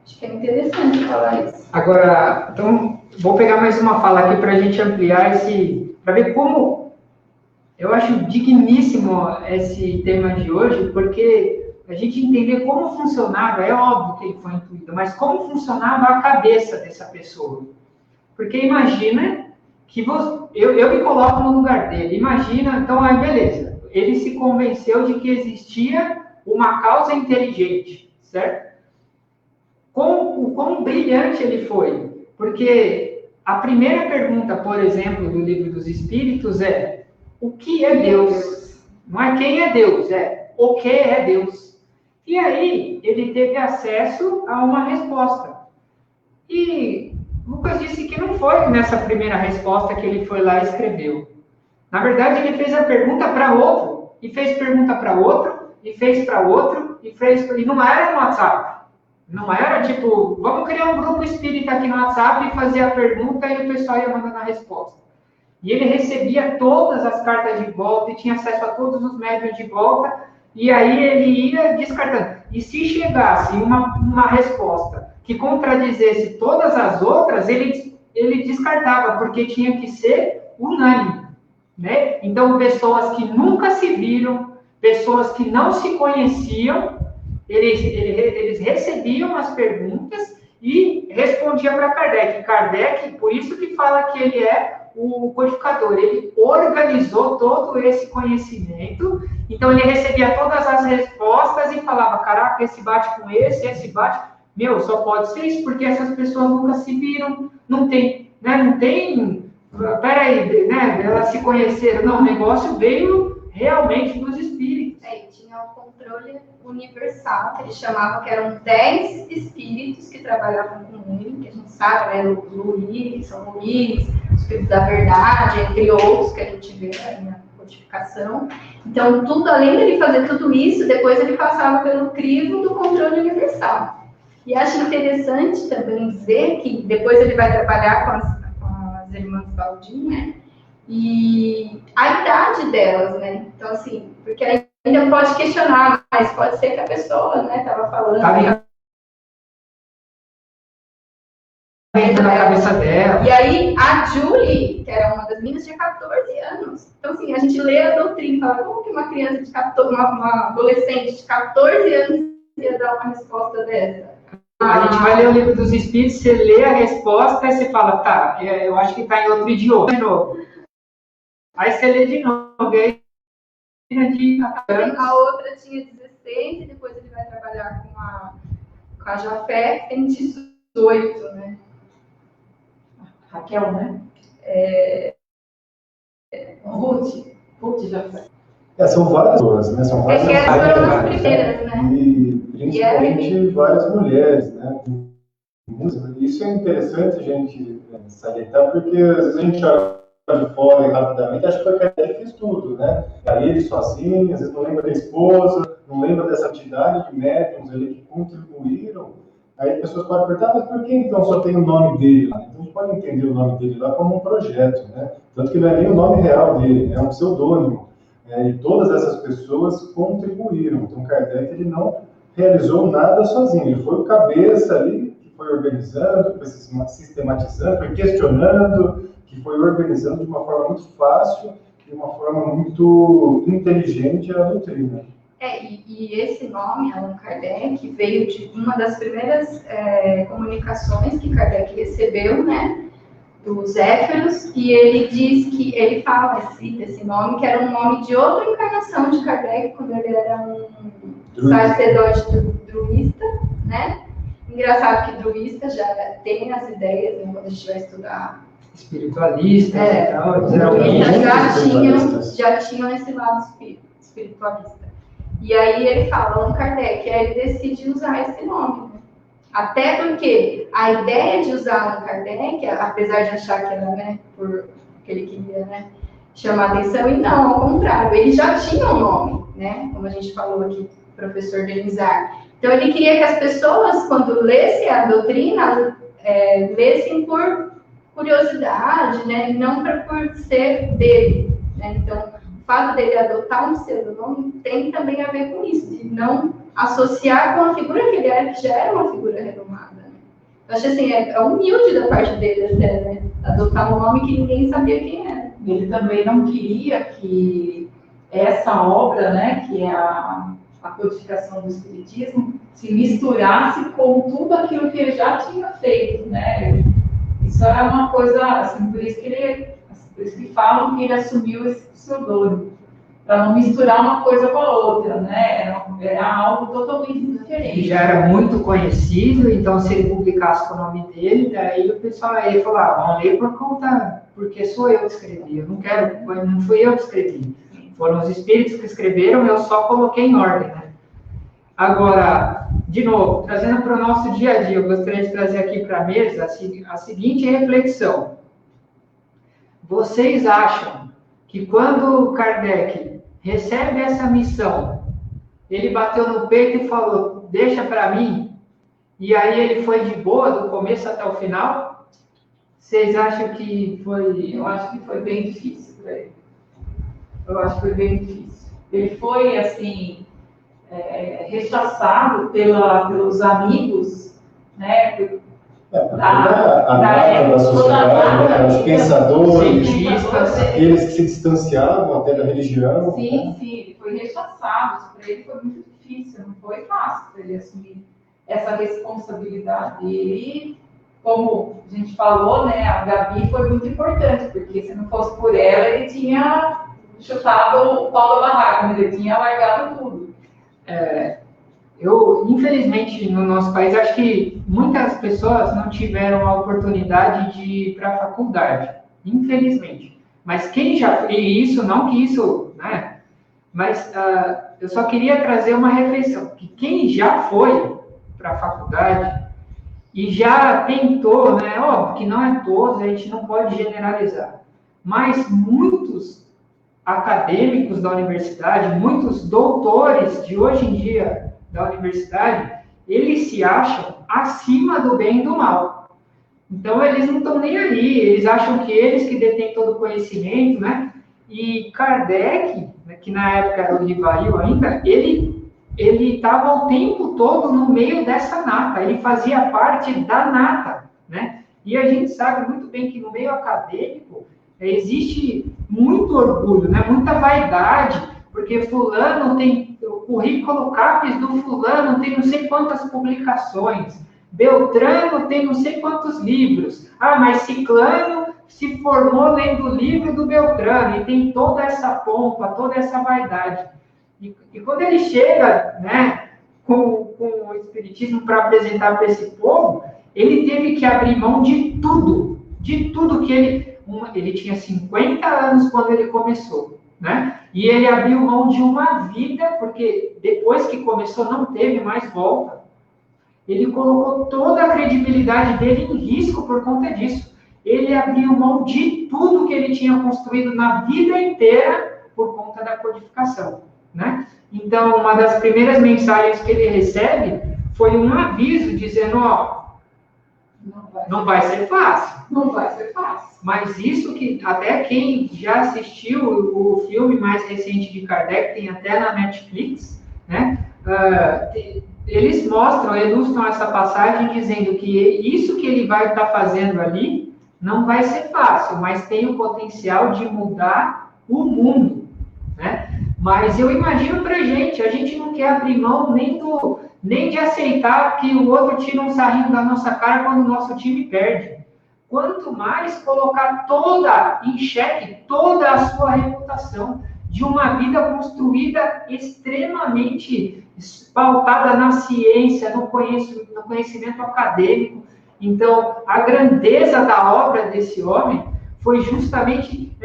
[SPEAKER 2] acho que é interessante falar isso.
[SPEAKER 3] Agora, então, vou pegar mais uma fala aqui para a gente ampliar para ver como eu acho digníssimo esse tema de hoje, porque a gente entender como funcionava, é óbvio que ele foi intuído, mas como funcionava a cabeça dessa pessoa. Porque imagina que eu me coloco no lugar dele, imagina, então, aí beleza, ele se convenceu de que existia uma causa inteligente, certo? O quão brilhante ele foi, porque a primeira pergunta, por exemplo, do Livro dos Espíritos é: o que é Deus? Não é quem é Deus, é o que é Deus. E aí ele teve acesso a uma resposta. E Lucas disse que não foi nessa primeira resposta que ele foi lá e escreveu. Na verdade, ele fez a pergunta para outro, e fez pergunta para outro, e fez para outro, e não era no WhatsApp. Não era tipo, vamos criar um grupo espírita aqui no WhatsApp e fazer a pergunta e o pessoal ia mandando a resposta. E ele recebia todas as cartas de volta e tinha acesso a todos os médiuns de volta, e aí ele ia descartando. E se chegasse uma resposta que contradizesse todas as outras, ele descartava, porque tinha que ser unânime, né? Então, pessoas que nunca se viram, pessoas que não se conheciam, eles recebiam as perguntas e respondiam para Kardec. Kardec, por isso que fala que ele é o codificador, ele organizou todo esse conhecimento, então ele recebia todas as respostas e falava: caraca, esse bate com esse bate, meu, só pode ser isso, porque essas pessoas nunca se viram, não tem, peraí, né, elas se conheceram, não, o negócio veio realmente dos espíritos.
[SPEAKER 2] E tinha o controle universal, que eles chamavam, que eram 10 espíritos que trabalhavam com ele, que a gente sabe, né, Luís, São Luís, Espírito da Verdade, entre outros que a gente vê aí na codificação. Então, tudo, além dele fazer tudo isso, depois ele passava pelo crivo do controle universal. E acho interessante também ver que depois ele vai trabalhar com as irmãs Baldin, né? E a idade delas, né? Então, assim, porque ainda pode questionar, mas pode ser que a pessoa, né, estava falando...
[SPEAKER 3] dentro da cabeça dela.
[SPEAKER 2] E aí, a Julie, que era uma das meninas, tinha 14 anos. Então, assim, a gente lê a doutrina e fala, como que uma criança de 14, uma adolescente de 14 anos ia dar uma resposta dessa?
[SPEAKER 3] A gente vai ler o livro dos Espíritos, você lê a resposta e você fala, tá, eu acho que está em outro idioma de novo. Aí você lê de novo, aí
[SPEAKER 2] a outra tinha 16 e depois ele vai trabalhar com a Jafé, que tem 18, né?
[SPEAKER 4] Raquel, né? Ruth Jafé.
[SPEAKER 1] São várias pessoas, né? São várias
[SPEAKER 2] que essas foram as primeiras, né?
[SPEAKER 1] E principalmente várias mulheres, né? Isso é interessante a gente salientar, porque às vezes a gente olha de fora e rapidamente acha que foi Kardec que fez tudo, né? Aí ele sozinho, às vezes não lembra da esposa, não lembra dessa atividade de médiums ali que contribuíram. Aí as pessoas podem perguntar, mas por que então só tem o nome dele lá? Então a gente pode entender o nome dele lá como um projeto, né? Tanto que não é nem o nome real dele, é um pseudônimo. E todas essas pessoas contribuíram. Então Kardec ele não realizou nada sozinho, ele foi o cabeça ali, que foi organizando, foi sistematizando, foi questionando, que foi organizando de uma forma muito fácil, de uma forma muito inteligente a doutrina.
[SPEAKER 2] E esse nome, Allan Kardec, veio de uma das primeiras comunicações que Kardec recebeu, né, dos Éferos, e ele diz que, ele fala, cita esse nome, que era um nome de outra encarnação de Kardec, quando ele era um sacerdote druista, né? Engraçado que druista já tem as ideias, né, quando a gente vai estudar
[SPEAKER 3] espiritualistas e tal,
[SPEAKER 2] druistas já tinham esse lado espiritualista. E aí ele fala, Allan Kardec, aí ele decide usar esse nome, né? Até porque a ideia de usar Allan Kardec, apesar de achar que era, né, porque ele queria, né, chamar atenção, e não, ao contrário, ele já tinha um nome, né, como a gente falou aqui, professor Denizar. Então ele queria que as pessoas, quando lessem a doutrina, lessem por curiosidade, né, não por ser dele, né. Então o fato dele adotar um pseudonome tem também a ver com isso, de não associar com a figura que ele era, que já era uma figura renomada. Né? Eu acho assim, é humilde da parte dele até, né? Adotar um nome que ninguém sabia quem era.
[SPEAKER 4] Ele também não queria que essa obra, né, que é a codificação do Espiritismo, se misturasse com tudo aquilo que ele já tinha feito, né? Isso era uma coisa, assim, por isso que falam que ele assumiu esse pseudônimo, para não misturar uma coisa com a outra, né? Era algo totalmente diferente.
[SPEAKER 3] Ele já era muito conhecido, então se ele publicasse com o nome dele, daí o pessoal ia falar, vamos ler por conta, porque sou eu que escrevi, eu não quero, não fui eu que escrevi. Foram os espíritos que escreveram, eu só coloquei em ordem, né? Agora, de novo, trazendo para o nosso dia a dia, eu gostaria de trazer aqui para a mesa a seguinte reflexão. Vocês acham que quando Kardec recebe essa missão, ele bateu no peito e falou, deixa para mim, e aí ele foi de boa do começo até o final? Vocês acham que foi...
[SPEAKER 4] Eu acho que foi bem difícil para ele. Eu acho que foi bem difícil. Ele foi, assim, rechaçado pelos amigos, né?
[SPEAKER 1] A nata da sociedade, os pensadores, aqueles que se distanciavam até da religião.
[SPEAKER 4] Sim, ele foi rechaçado. Isso para ele foi muito difícil, não foi fácil para ele assumir essa responsabilidade. E, como a gente falou, né, a Gabi foi muito importante, porque se não fosse por ela, ele tinha chutado o pau da barraca, ele tinha largado tudo.
[SPEAKER 3] Eu, infelizmente, no nosso país, acho que muitas pessoas não tiveram a oportunidade de ir para a faculdade, infelizmente. Mas quem já fez isso, não que isso, né? Mas eu só queria trazer uma reflexão, que quem já foi para a faculdade e já tentou, né? Óbvio que não é todos, a gente não pode generalizar, mas muitos acadêmicos da universidade, muitos doutores de hoje em dia da universidade, eles se acham acima do bem e do mal. Então, eles não estão nem aí, eles acham que eles que detêm todo o conhecimento, né? E Kardec, que na época era o Rivail ainda, ele estava o tempo todo no meio dessa nata, ele fazia parte da nata, né? E a gente sabe muito bem que no meio acadêmico existe muito orgulho, né? Muita vaidade, porque fulano tem, o currículo CAPES do fulano tem não sei quantas publicações, Beltrano tem não sei quantos livros, mas ciclano se formou lendo o livro do Beltrano, e tem toda essa pompa, toda essa vaidade. E quando ele chega, né, com o Espiritismo para apresentar para esse povo, ele teve que abrir mão de tudo que ele tinha 50 anos quando ele começou, né? E ele abriu mão de uma vida, porque depois que começou não teve mais volta. Ele colocou toda a credibilidade dele em risco por conta disso. Ele abriu mão de tudo que ele tinha construído na vida inteira por conta da codificação, né? Então, uma das primeiras mensagens que ele recebe foi um aviso dizendo, não vai ser fácil.
[SPEAKER 4] Não vai ser fácil.
[SPEAKER 3] Mas isso que até quem já assistiu o filme mais recente de Kardec, tem até na Netflix, né? Eles ilustram essa passagem dizendo que isso que ele vai estar fazendo ali não vai ser fácil, mas tem o potencial de mudar o mundo, né? Mas eu imagino pra gente, a gente não quer abrir mão nem de aceitar que o outro tira um sarrinho da nossa cara quando o nosso time perde. Quanto mais colocar em xeque toda a sua reputação de uma vida construída extremamente pautada na ciência, no conhecimento acadêmico. Então, a grandeza da obra desse homem foi justamente,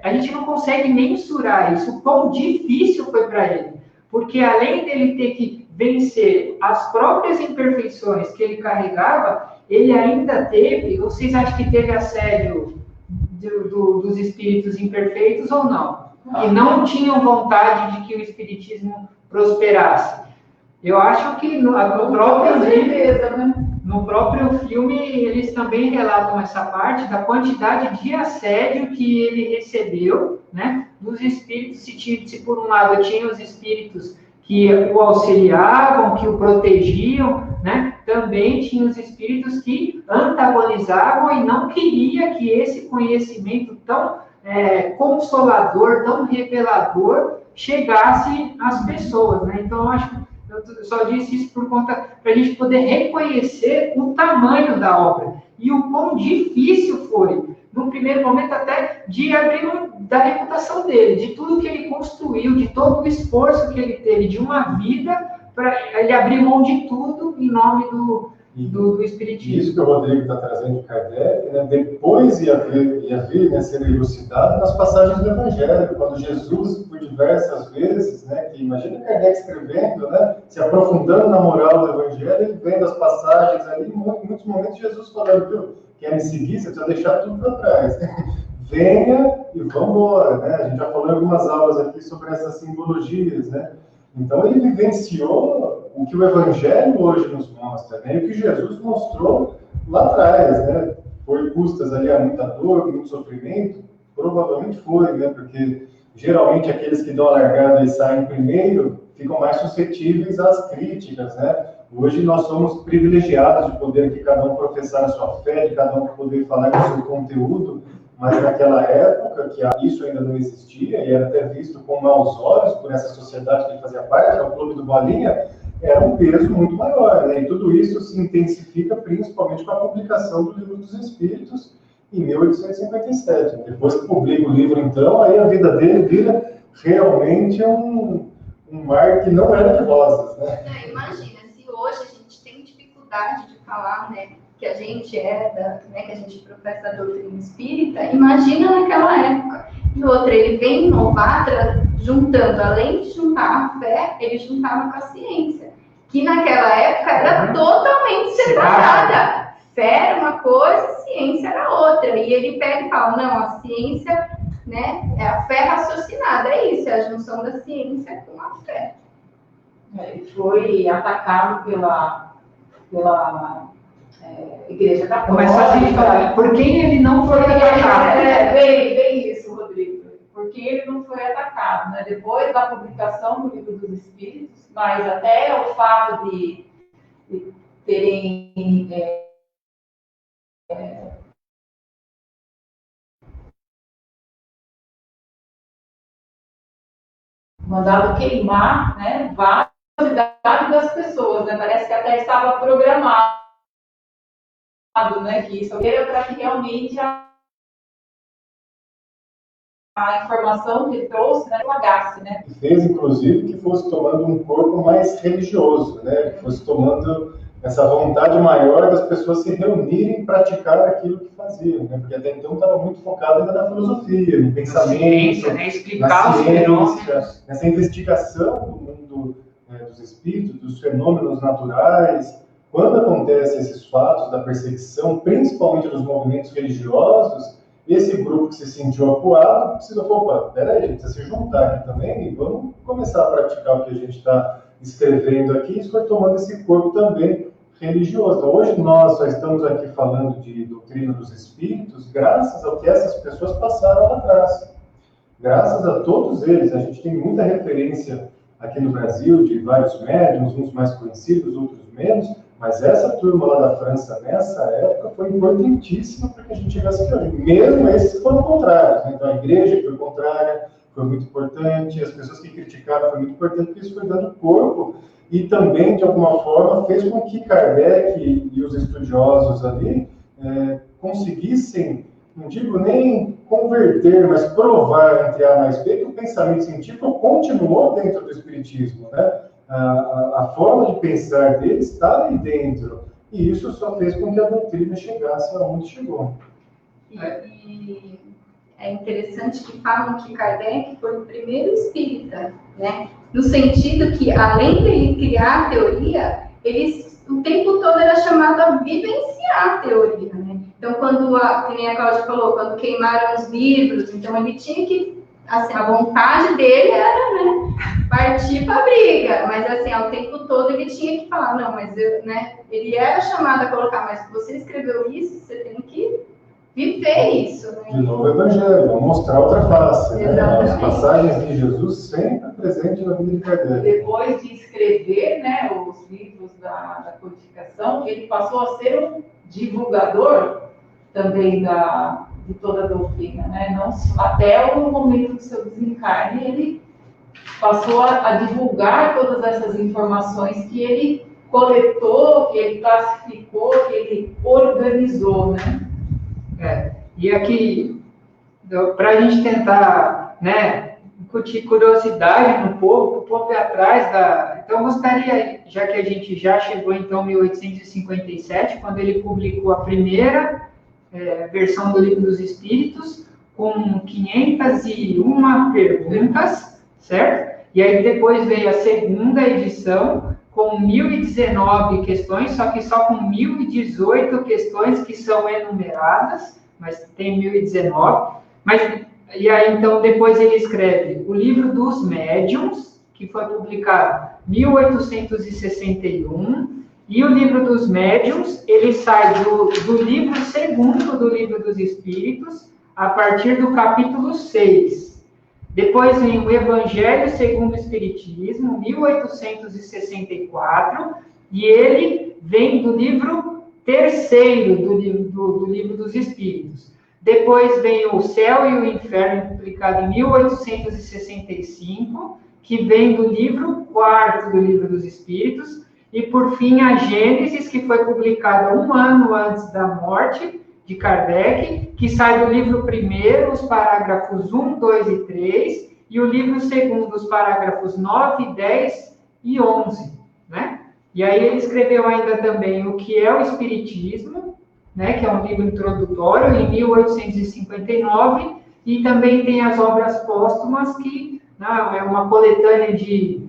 [SPEAKER 3] a gente não consegue mensurar isso, o quão difícil foi para ele. Porque além dele ter que vencer as próprias imperfeições que ele carregava, ele ainda teve, vocês acham que teve assédio dos espíritos imperfeitos ou não? Que não tinham vontade de que o espiritismo prosperasse. Eu acho que no próprio filme eles também relatam essa parte da quantidade de assédio que ele recebeu, né, dos espíritos. Se por um lado tinha os espíritos que o auxiliavam, que o protegiam, né, também tinha os espíritos que antagonizavam e não queria que esse conhecimento tão consolador, tão revelador, chegasse às pessoas, né? Então, eu só disse isso por conta para a gente poder reconhecer o tamanho da obra e o quão difícil foi, no primeiro momento até, de abrir mão da reputação dele, de tudo que ele construiu, de todo o esforço que ele teve, de uma vida, para ele abrir mão de tudo em nome do Espiritismo.
[SPEAKER 1] Isso que o Rodrigo está trazendo de Kardec, né, depois ia vir, né, ser elucidado nas passagens do Evangelho, quando Jesus, por diversas vezes, né, que imagina Kardec escrevendo, né, se aprofundando na moral do Evangelho, ele vendo as passagens ali, em muitos momentos Jesus falando, viu, quer me seguir, você precisa deixar tudo para trás. Venha e vamos embora, né? A gente já falou em algumas aulas aqui sobre essas simbologias, né? Então, ele vivenciou o que o Evangelho hoje nos mostra, né? E o que Jesus mostrou lá atrás, né? Foi custas ali a muita dor, muito sofrimento? Provavelmente foi, né? Porque, geralmente, aqueles que dão a largada e saem primeiro ficam mais suscetíveis às críticas, né? Hoje, nós somos privilegiados de poder aqui cada um professar a sua fé, de cada um poder falar do seu conteúdo, mas naquela época, que isso ainda não existia, e era até visto com maus olhos por essa sociedade que ele fazia parte, que é o Clube do Bolinha, era um peso muito maior, né? E tudo isso se intensifica principalmente com a publicação do Livro dos Espíritos, em 1857. Depois que publica o livro, então, aí a vida dele vira realmente um mar que não era de rosas, né?
[SPEAKER 2] Imagina, se hoje a gente tem dificuldade de falar, né, que a gente né, que a gente professa a doutrina espírita, imagina naquela época. E outra, ele vem inovar, juntando, além de juntar a fé, ele juntava com a ciência, que naquela época era totalmente separada. Fé era uma coisa, ciência era outra. E ele pega e fala, não, a ciência, né, é a fé raciocinada, é isso, é a junção da ciência com a fé.
[SPEAKER 4] Ele foi atacado pela Igreja Católica.
[SPEAKER 3] Mas só a gente falar, por quem ele não foi atacado?
[SPEAKER 4] Bem isso, Rodrigo. Porque ele não foi atacado, né? Depois da publicação do Livro dos Espíritos, mas até o fato de terem mandado queimar, né, várias dados das pessoas, né? Parece que até estava programado, né, que isso era para que realmente a informação que ele trouxe, né, pagasse, né?
[SPEAKER 1] Fez, inclusive, que fosse tomando um corpo mais religioso, né? Que fosse tomando essa vontade maior das pessoas se reunirem e praticar aquilo que faziam, né? Porque até então estava muito focado ainda na filosofia, no pensamento,
[SPEAKER 3] ciência, né? Explicar os fenômenos,
[SPEAKER 1] nessa investigação do mundo, dos espíritos, dos fenômenos naturais. Quando acontecem esses fatos da perseguição, principalmente dos movimentos religiosos, esse grupo que se sentiu acuado precisa falar, opa, peraí, a gente precisa se juntar aqui também e vamos começar a praticar o que a gente está escrevendo aqui, isso foi tomando esse corpo também religioso. Então, hoje nós só estamos aqui falando de doutrina dos espíritos graças ao que essas pessoas passaram lá atrás. Graças a todos eles, a gente tem muita referência aqui no Brasil de vários médiuns, uns mais conhecidos, outros menos, mas essa turma lá da França, nessa época, foi importantíssima para que a gente chegasse aqui hoje. Mesmo esses que foram contrários, né? Então, a igreja que foi contrária foi muito importante, as pessoas que criticaram foi muito importante, porque isso foi dando corpo e também, de alguma forma, fez com que Kardec e os estudiosos ali conseguissem, não digo nem converter, mas provar, entre A mais B, que o pensamento científico continuou dentro do espiritismo, né? A forma de pensar deles está ali dentro. E isso só fez com que a doutrina chegasse aonde chegou.
[SPEAKER 2] E é interessante que falam que Kardec foi o primeiro espírita, né? No sentido que, além de ele criar a teoria, ele o tempo todo era chamado a vivenciar a teoria, né? Então, quando, que nem a Cláudia falou, quando queimaram os livros, então ele tinha que, assim, a vontade dele era, né, partir para a briga, mas assim, ao tempo todo ele tinha que falar, não, mas eu, né, ele era chamado a colocar, mas você escreveu isso, você tem que viver isso, né?
[SPEAKER 1] De novo o Evangelho, vamos mostrar outra face, né?
[SPEAKER 2] Exatamente.
[SPEAKER 1] As passagens de Jesus sempre presentes na vida de Kardec.
[SPEAKER 4] Depois de escrever, né, os livros da codificação, ele passou a ser um divulgador também de toda a doutrina, né? Não, até o momento do seu desencarne, ele passou a divulgar todas essas informações que ele coletou, que ele classificou, que ele organizou, né?
[SPEAKER 3] E aqui, para a gente tentar, né, incutir curiosidade no povo, o povo é atrás da... Então, eu gostaria, já que a gente já chegou, então, em 1857, quando ele publicou a primeira versão do Livro dos Espíritos, com 501 perguntas, certo? E aí depois veio a segunda edição, com 1.019 questões, só que só com 1.018 questões que são enumeradas, mas tem 1.019. E aí, então, depois ele escreve o Livro dos Médiuns, que foi publicado em 1861, e o Livro dos Médiuns, ele sai do livro segundo do Livro dos Espíritos, a partir do capítulo 6. Depois vem o Evangelho segundo o Espiritismo, 1864, e ele vem do livro terceiro do Livro dos Espíritos. Depois vem o Céu e o Inferno, publicado em 1865, que vem do livro quarto do Livro dos Espíritos, e por fim a Gênesis, que foi publicada 1 ano antes da morte de Kardec, que sai do livro primeiro, os parágrafos 1, 2 e 3, e o livro segundo, os parágrafos 9, 10 e 11, né? E aí ele escreveu ainda também o que é o Espiritismo, né, que é um livro introdutório, em 1859, e também tem as obras póstumas, que é uma coletânea de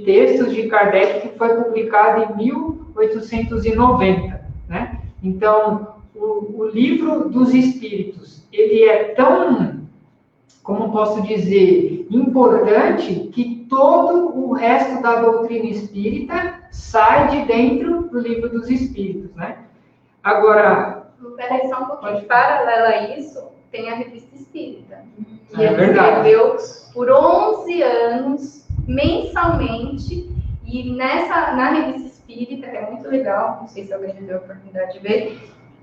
[SPEAKER 3] textos de Kardec, que foi publicada em 1890, né? Então, o Livro dos Espíritos, ele é tão, como posso dizer, importante, que todo o resto da doutrina espírita sai de dentro do Livro dos Espíritos, né? Agora...
[SPEAKER 2] Peraí, só um pouquinho. Paralelo a isso, tem a Revista Espírita. Que
[SPEAKER 3] ele
[SPEAKER 2] escreveu por 11 anos, mensalmente, e na Revista Espírita, que é muito legal, não sei se alguém já teve a oportunidade de ver,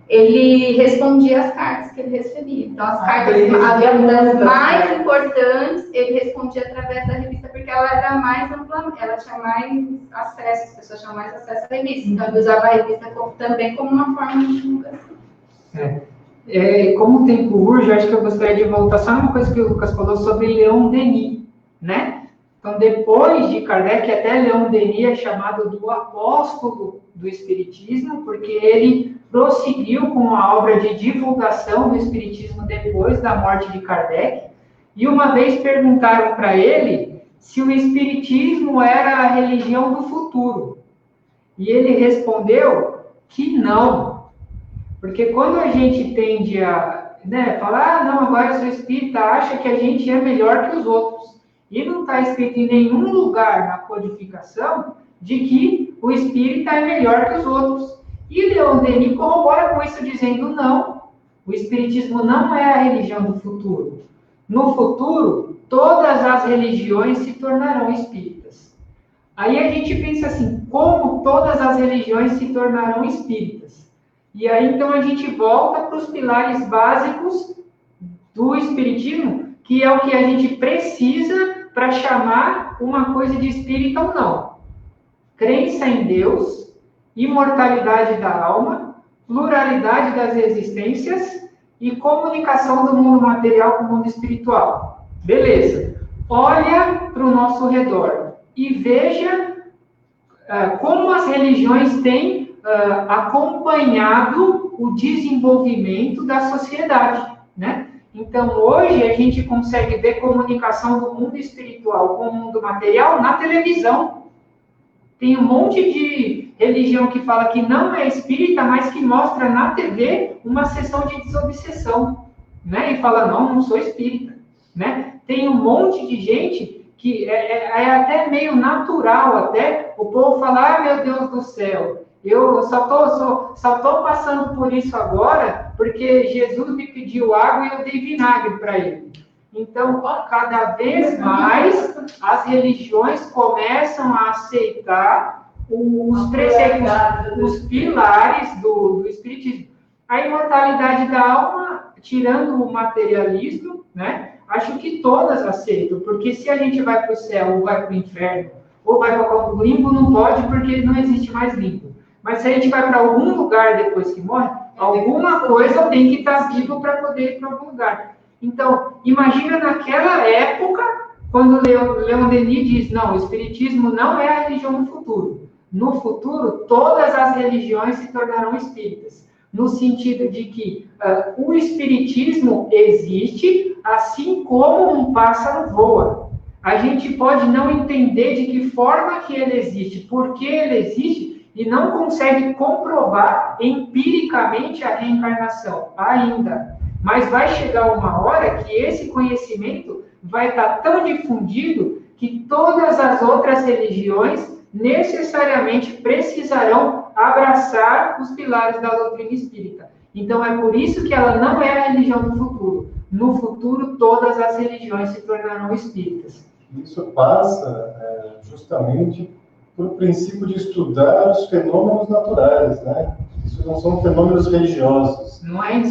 [SPEAKER 2] ele respondia as cartas que ele recebia. Então, as cartas das mais importantes, ele respondia através da revista, porque ela era mais ampla, ela tinha mais acesso, as pessoas tinham mais acesso à revista. Então, ele usava a revista também como uma forma de divulgação.
[SPEAKER 3] Como o tempo urge, acho que eu gostaria de voltar só uma coisa que o Lucas falou sobre Leon Denis, né? Então, depois de Kardec, até Leon Denis é chamado do apóstolo do Espiritismo, porque ele prosseguiu com a obra de divulgação do Espiritismo depois da morte de Kardec. E uma vez perguntaram para ele se o Espiritismo era a religião do futuro. E ele respondeu que não. Porque quando a gente tende a falar, não, agora eu sou espírita, acha que a gente é melhor que os outros. E não está escrito em nenhum lugar na codificação de que o espírita é melhor que os outros. E Leon Denis corrobora com isso, dizendo, não, o espiritismo não é a religião do futuro. No futuro, todas as religiões se tornarão espíritas. Aí a gente pensa assim, como todas as religiões se tornarão espíritas? E aí, então, a gente volta para os pilares básicos do Espiritismo, que é o que a gente precisa para chamar uma coisa de espírita ou não. Crença em Deus, imortalidade da alma, pluralidade das existências e comunicação do mundo material com o mundo espiritual. Beleza. Olha para o nosso redor e veja como as religiões têm acompanhado o desenvolvimento da sociedade, né? Então, hoje, a gente consegue ver comunicação do mundo espiritual com o mundo material na televisão. Tem um monte de religião que fala que não é espírita, mas que mostra na TV uma sessão de desobsessão, né? E fala, não sou espírita, né? Tem um monte de gente que é até meio natural, até, o povo fala, meu Deus do céu, eu só tô passando por isso agora porque Jesus me pediu água e eu dei vinagre para ele. Então, cada vez mais, as religiões começam a aceitar os preceitos, os pilares do Espiritismo. A imortalidade da alma, tirando o materialismo, né? Acho que todas aceitam, porque se a gente vai para o céu ou vai para o inferno, ou vai para o limbo, não pode, porque não existe mais limbo. Mas se a gente vai para algum lugar depois que morre, alguma coisa tem que estar vivo para poder ir para algum lugar. Então, imagina naquela época, quando Leon Denis diz, não, o Espiritismo não é a religião do futuro. No futuro, todas as religiões se tornarão espíritas. No sentido de que o Espiritismo existe, assim como um pássaro voa. A gente pode não entender de que forma que ele existe, por que ele existe, e não consegue comprovar empiricamente a reencarnação ainda. Mas vai chegar uma hora que esse conhecimento vai estar tão difundido que todas as outras religiões necessariamente precisarão abraçar os pilares da doutrina espírita. Então, é por isso que ela não é a religião do futuro. No futuro, todas as religiões se tornarão espíritas.
[SPEAKER 1] Isso passa justamente por princípio de estudar os fenômenos naturais, né? Isso não são fenômenos religiosos,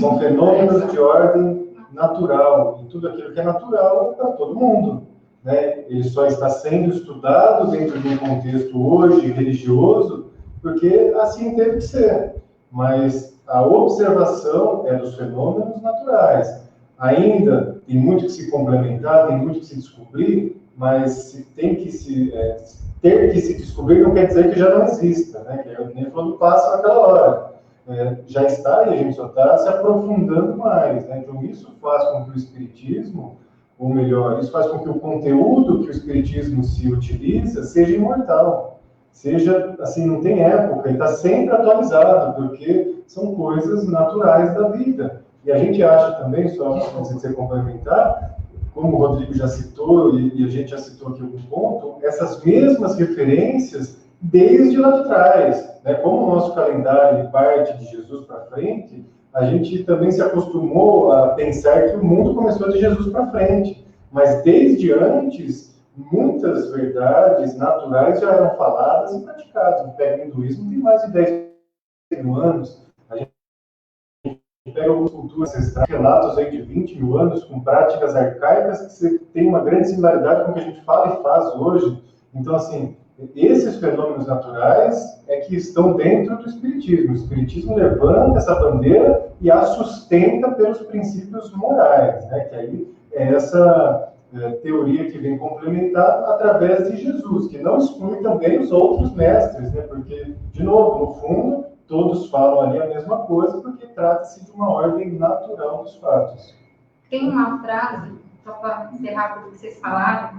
[SPEAKER 1] são fenômenos de ordem natural, e tudo aquilo que é natural para todo mundo, né? Ele só está sendo estudado dentro de um contexto hoje religioso, porque assim teve que ser, mas a observação é dos fenômenos naturais. Ainda tem muito que se complementar, tem muito que se descobrir, mas ter que se descobrir não quer dizer que já não exista, né? Que eu nem falou do passo naquela hora. Já está e a gente só está se aprofundando mais, né? Então isso faz com que o Espiritismo, ou melhor, isso faz com que o conteúdo que o Espiritismo se utiliza seja imortal. Seja, assim, não tem época, ele está sempre atualizado, porque são coisas naturais da vida. E a gente acha também, só antes de você complementar, como o Rodrigo já citou, e a gente já citou aqui algum ponto, essas mesmas referências desde lá de trás, né? Como o nosso calendário parte de Jesus para frente, a gente também se acostumou a pensar que o mundo começou de Jesus para frente. Mas desde antes, muitas verdades naturais já eram faladas e praticadas. O hinduísmo tem mais de 10 mil anos. pega algumas culturas ancestrais, relatos aí de 20 mil anos, com práticas arcaicas, que você tem uma grande similaridade com o que a gente fala e faz hoje. Então, assim, esses fenômenos naturais é que estão dentro do Espiritismo. O Espiritismo levanta essa bandeira e a sustenta pelos princípios morais, né? Que aí é essa teoria que vem complementar através de Jesus, que não exclui também os outros mestres, né? Porque, de novo, no fundo, todos falam ali a mesma coisa, porque trata-se de uma ordem natural dos fatos.
[SPEAKER 2] Tem uma frase, só para encerrar com o que vocês falaram,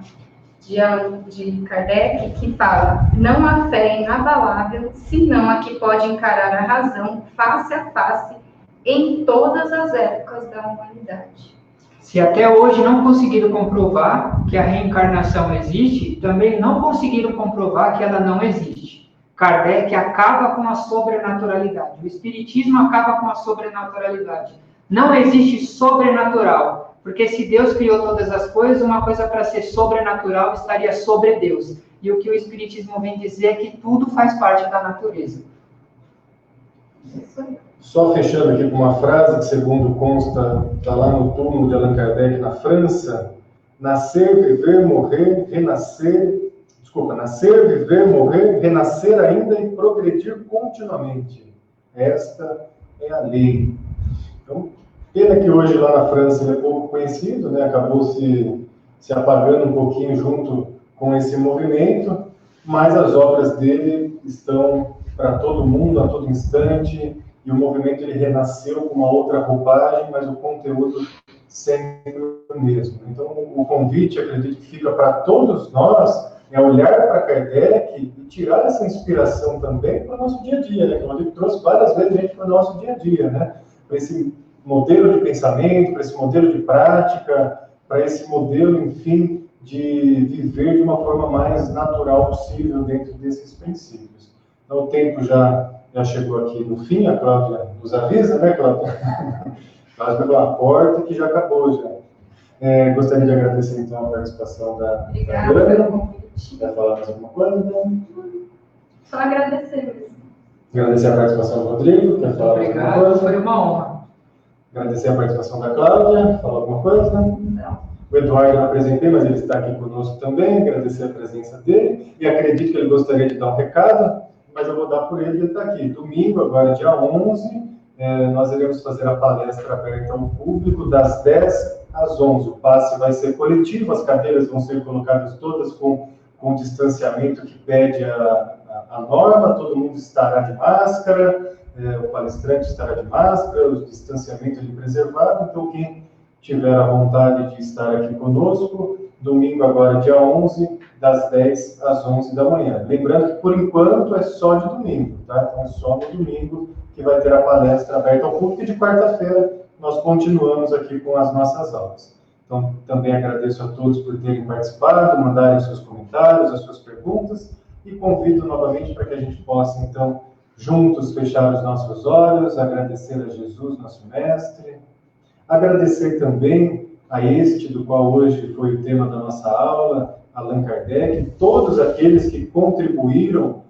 [SPEAKER 2] de Kardec, que fala: não há fé inabalável, senão a que pode encarar a razão face a face em todas as épocas da humanidade.
[SPEAKER 3] Se até hoje não conseguiram comprovar que a reencarnação existe, também não conseguiram comprovar que ela não existe. Kardec acaba com a sobrenaturalidade. O Espiritismo acaba com a sobrenaturalidade. Não existe sobrenatural, porque se Deus criou todas as coisas, uma coisa para ser sobrenatural estaria sobre Deus. E o que o Espiritismo vem dizer é que tudo faz parte da natureza.
[SPEAKER 1] Só fechando aqui com uma frase que, segundo consta, está lá no túmulo de Allan Kardec, na França: nascer, viver, morrer, renascer... nascer, viver, morrer, renascer ainda e progredir continuamente. Esta é a lei. Então, pena que hoje lá na França ele é pouco conhecido, né? Acabou se apagando um pouquinho junto com esse movimento, mas as obras dele estão para todo mundo, a todo instante, e o movimento ele renasceu com uma outra roupagem, mas o conteúdo sempre o mesmo. Então, o convite, acredito que fica para todos nós, é olhar para Kardec e tirar essa inspiração também para o nosso dia a dia, né? Como ele trouxe várias vezes a gente para o nosso dia a dia, né? Para esse modelo de pensamento, para esse modelo de prática, para esse modelo, enfim, de viver de uma forma mais natural possível dentro desses princípios. Então, o tempo já chegou aqui no fim, a Cláudia nos avisa, né, Cláudia? Quase pegou a porta que já acabou já. Gostaria de agradecer, então, a participação da Ana. Quer falar mais alguma coisa?
[SPEAKER 2] Só agradecer.
[SPEAKER 1] Agradecer a participação do Rodrigo. Quer falar mais alguma coisa?
[SPEAKER 3] Foi uma honra.
[SPEAKER 1] Agradecer a participação da Cláudia. Falar alguma coisa?
[SPEAKER 2] Não.
[SPEAKER 1] O Eduardo não apresentei, mas ele está aqui conosco também. Agradecer a presença dele. E acredito que ele gostaria de dar um recado, mas eu vou dar por ele está aqui. Domingo, agora dia 11, nós iremos fazer a palestra aberta ao público das 10 às 11. O passe vai ser coletivo, as cadeiras vão ser colocadas todas com distanciamento que pede a norma, todo mundo estará de máscara, o palestrante estará de máscara, o distanciamento é preservado, então quem tiver a vontade de estar aqui conosco, domingo agora dia 11, das 10 às 11 da manhã. Lembrando que por enquanto é só de domingo, tá? Então é só no domingo que vai ter a palestra aberta ao público, e de quarta-feira nós continuamos aqui com as nossas aulas. Então, também agradeço a todos por terem participado, mandarem seus comentários, as suas perguntas, e convido novamente para que a gente possa, então, juntos fechar os nossos olhos, agradecer a Jesus, nosso Mestre, agradecer também a este, do qual hoje foi o tema da nossa aula, Allan Kardec, todos aqueles que contribuíram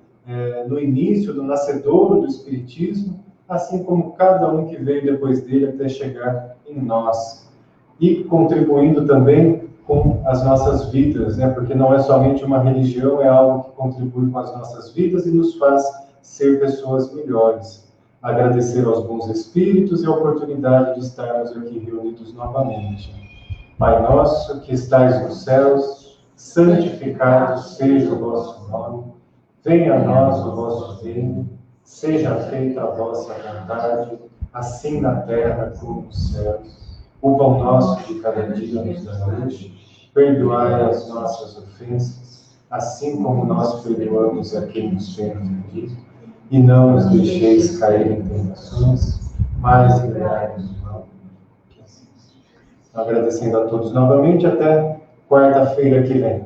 [SPEAKER 1] no início, no nascedouro do Espiritismo, assim como cada um que veio depois dele até chegar em nós. E contribuindo também com as nossas vidas, né? Porque não é somente uma religião, é algo que contribui com as nossas vidas e nos faz ser pessoas melhores. Agradecer aos bons espíritos e a oportunidade de estarmos aqui reunidos novamente. Pai nosso, que estais nos céus, santificado seja o vosso nome, venha a nós o vosso reino, seja feita a vossa vontade, assim na terra como nos céus. O pão nosso de cada dia nos dá hoje, perdoai as nossas ofensas, assim como nós perdoamos a quem nos tem ofendido, e não nos deixeis cair em tentações, mas livrai-nos do mal. Agradecendo a todos novamente, até quarta-feira que vem.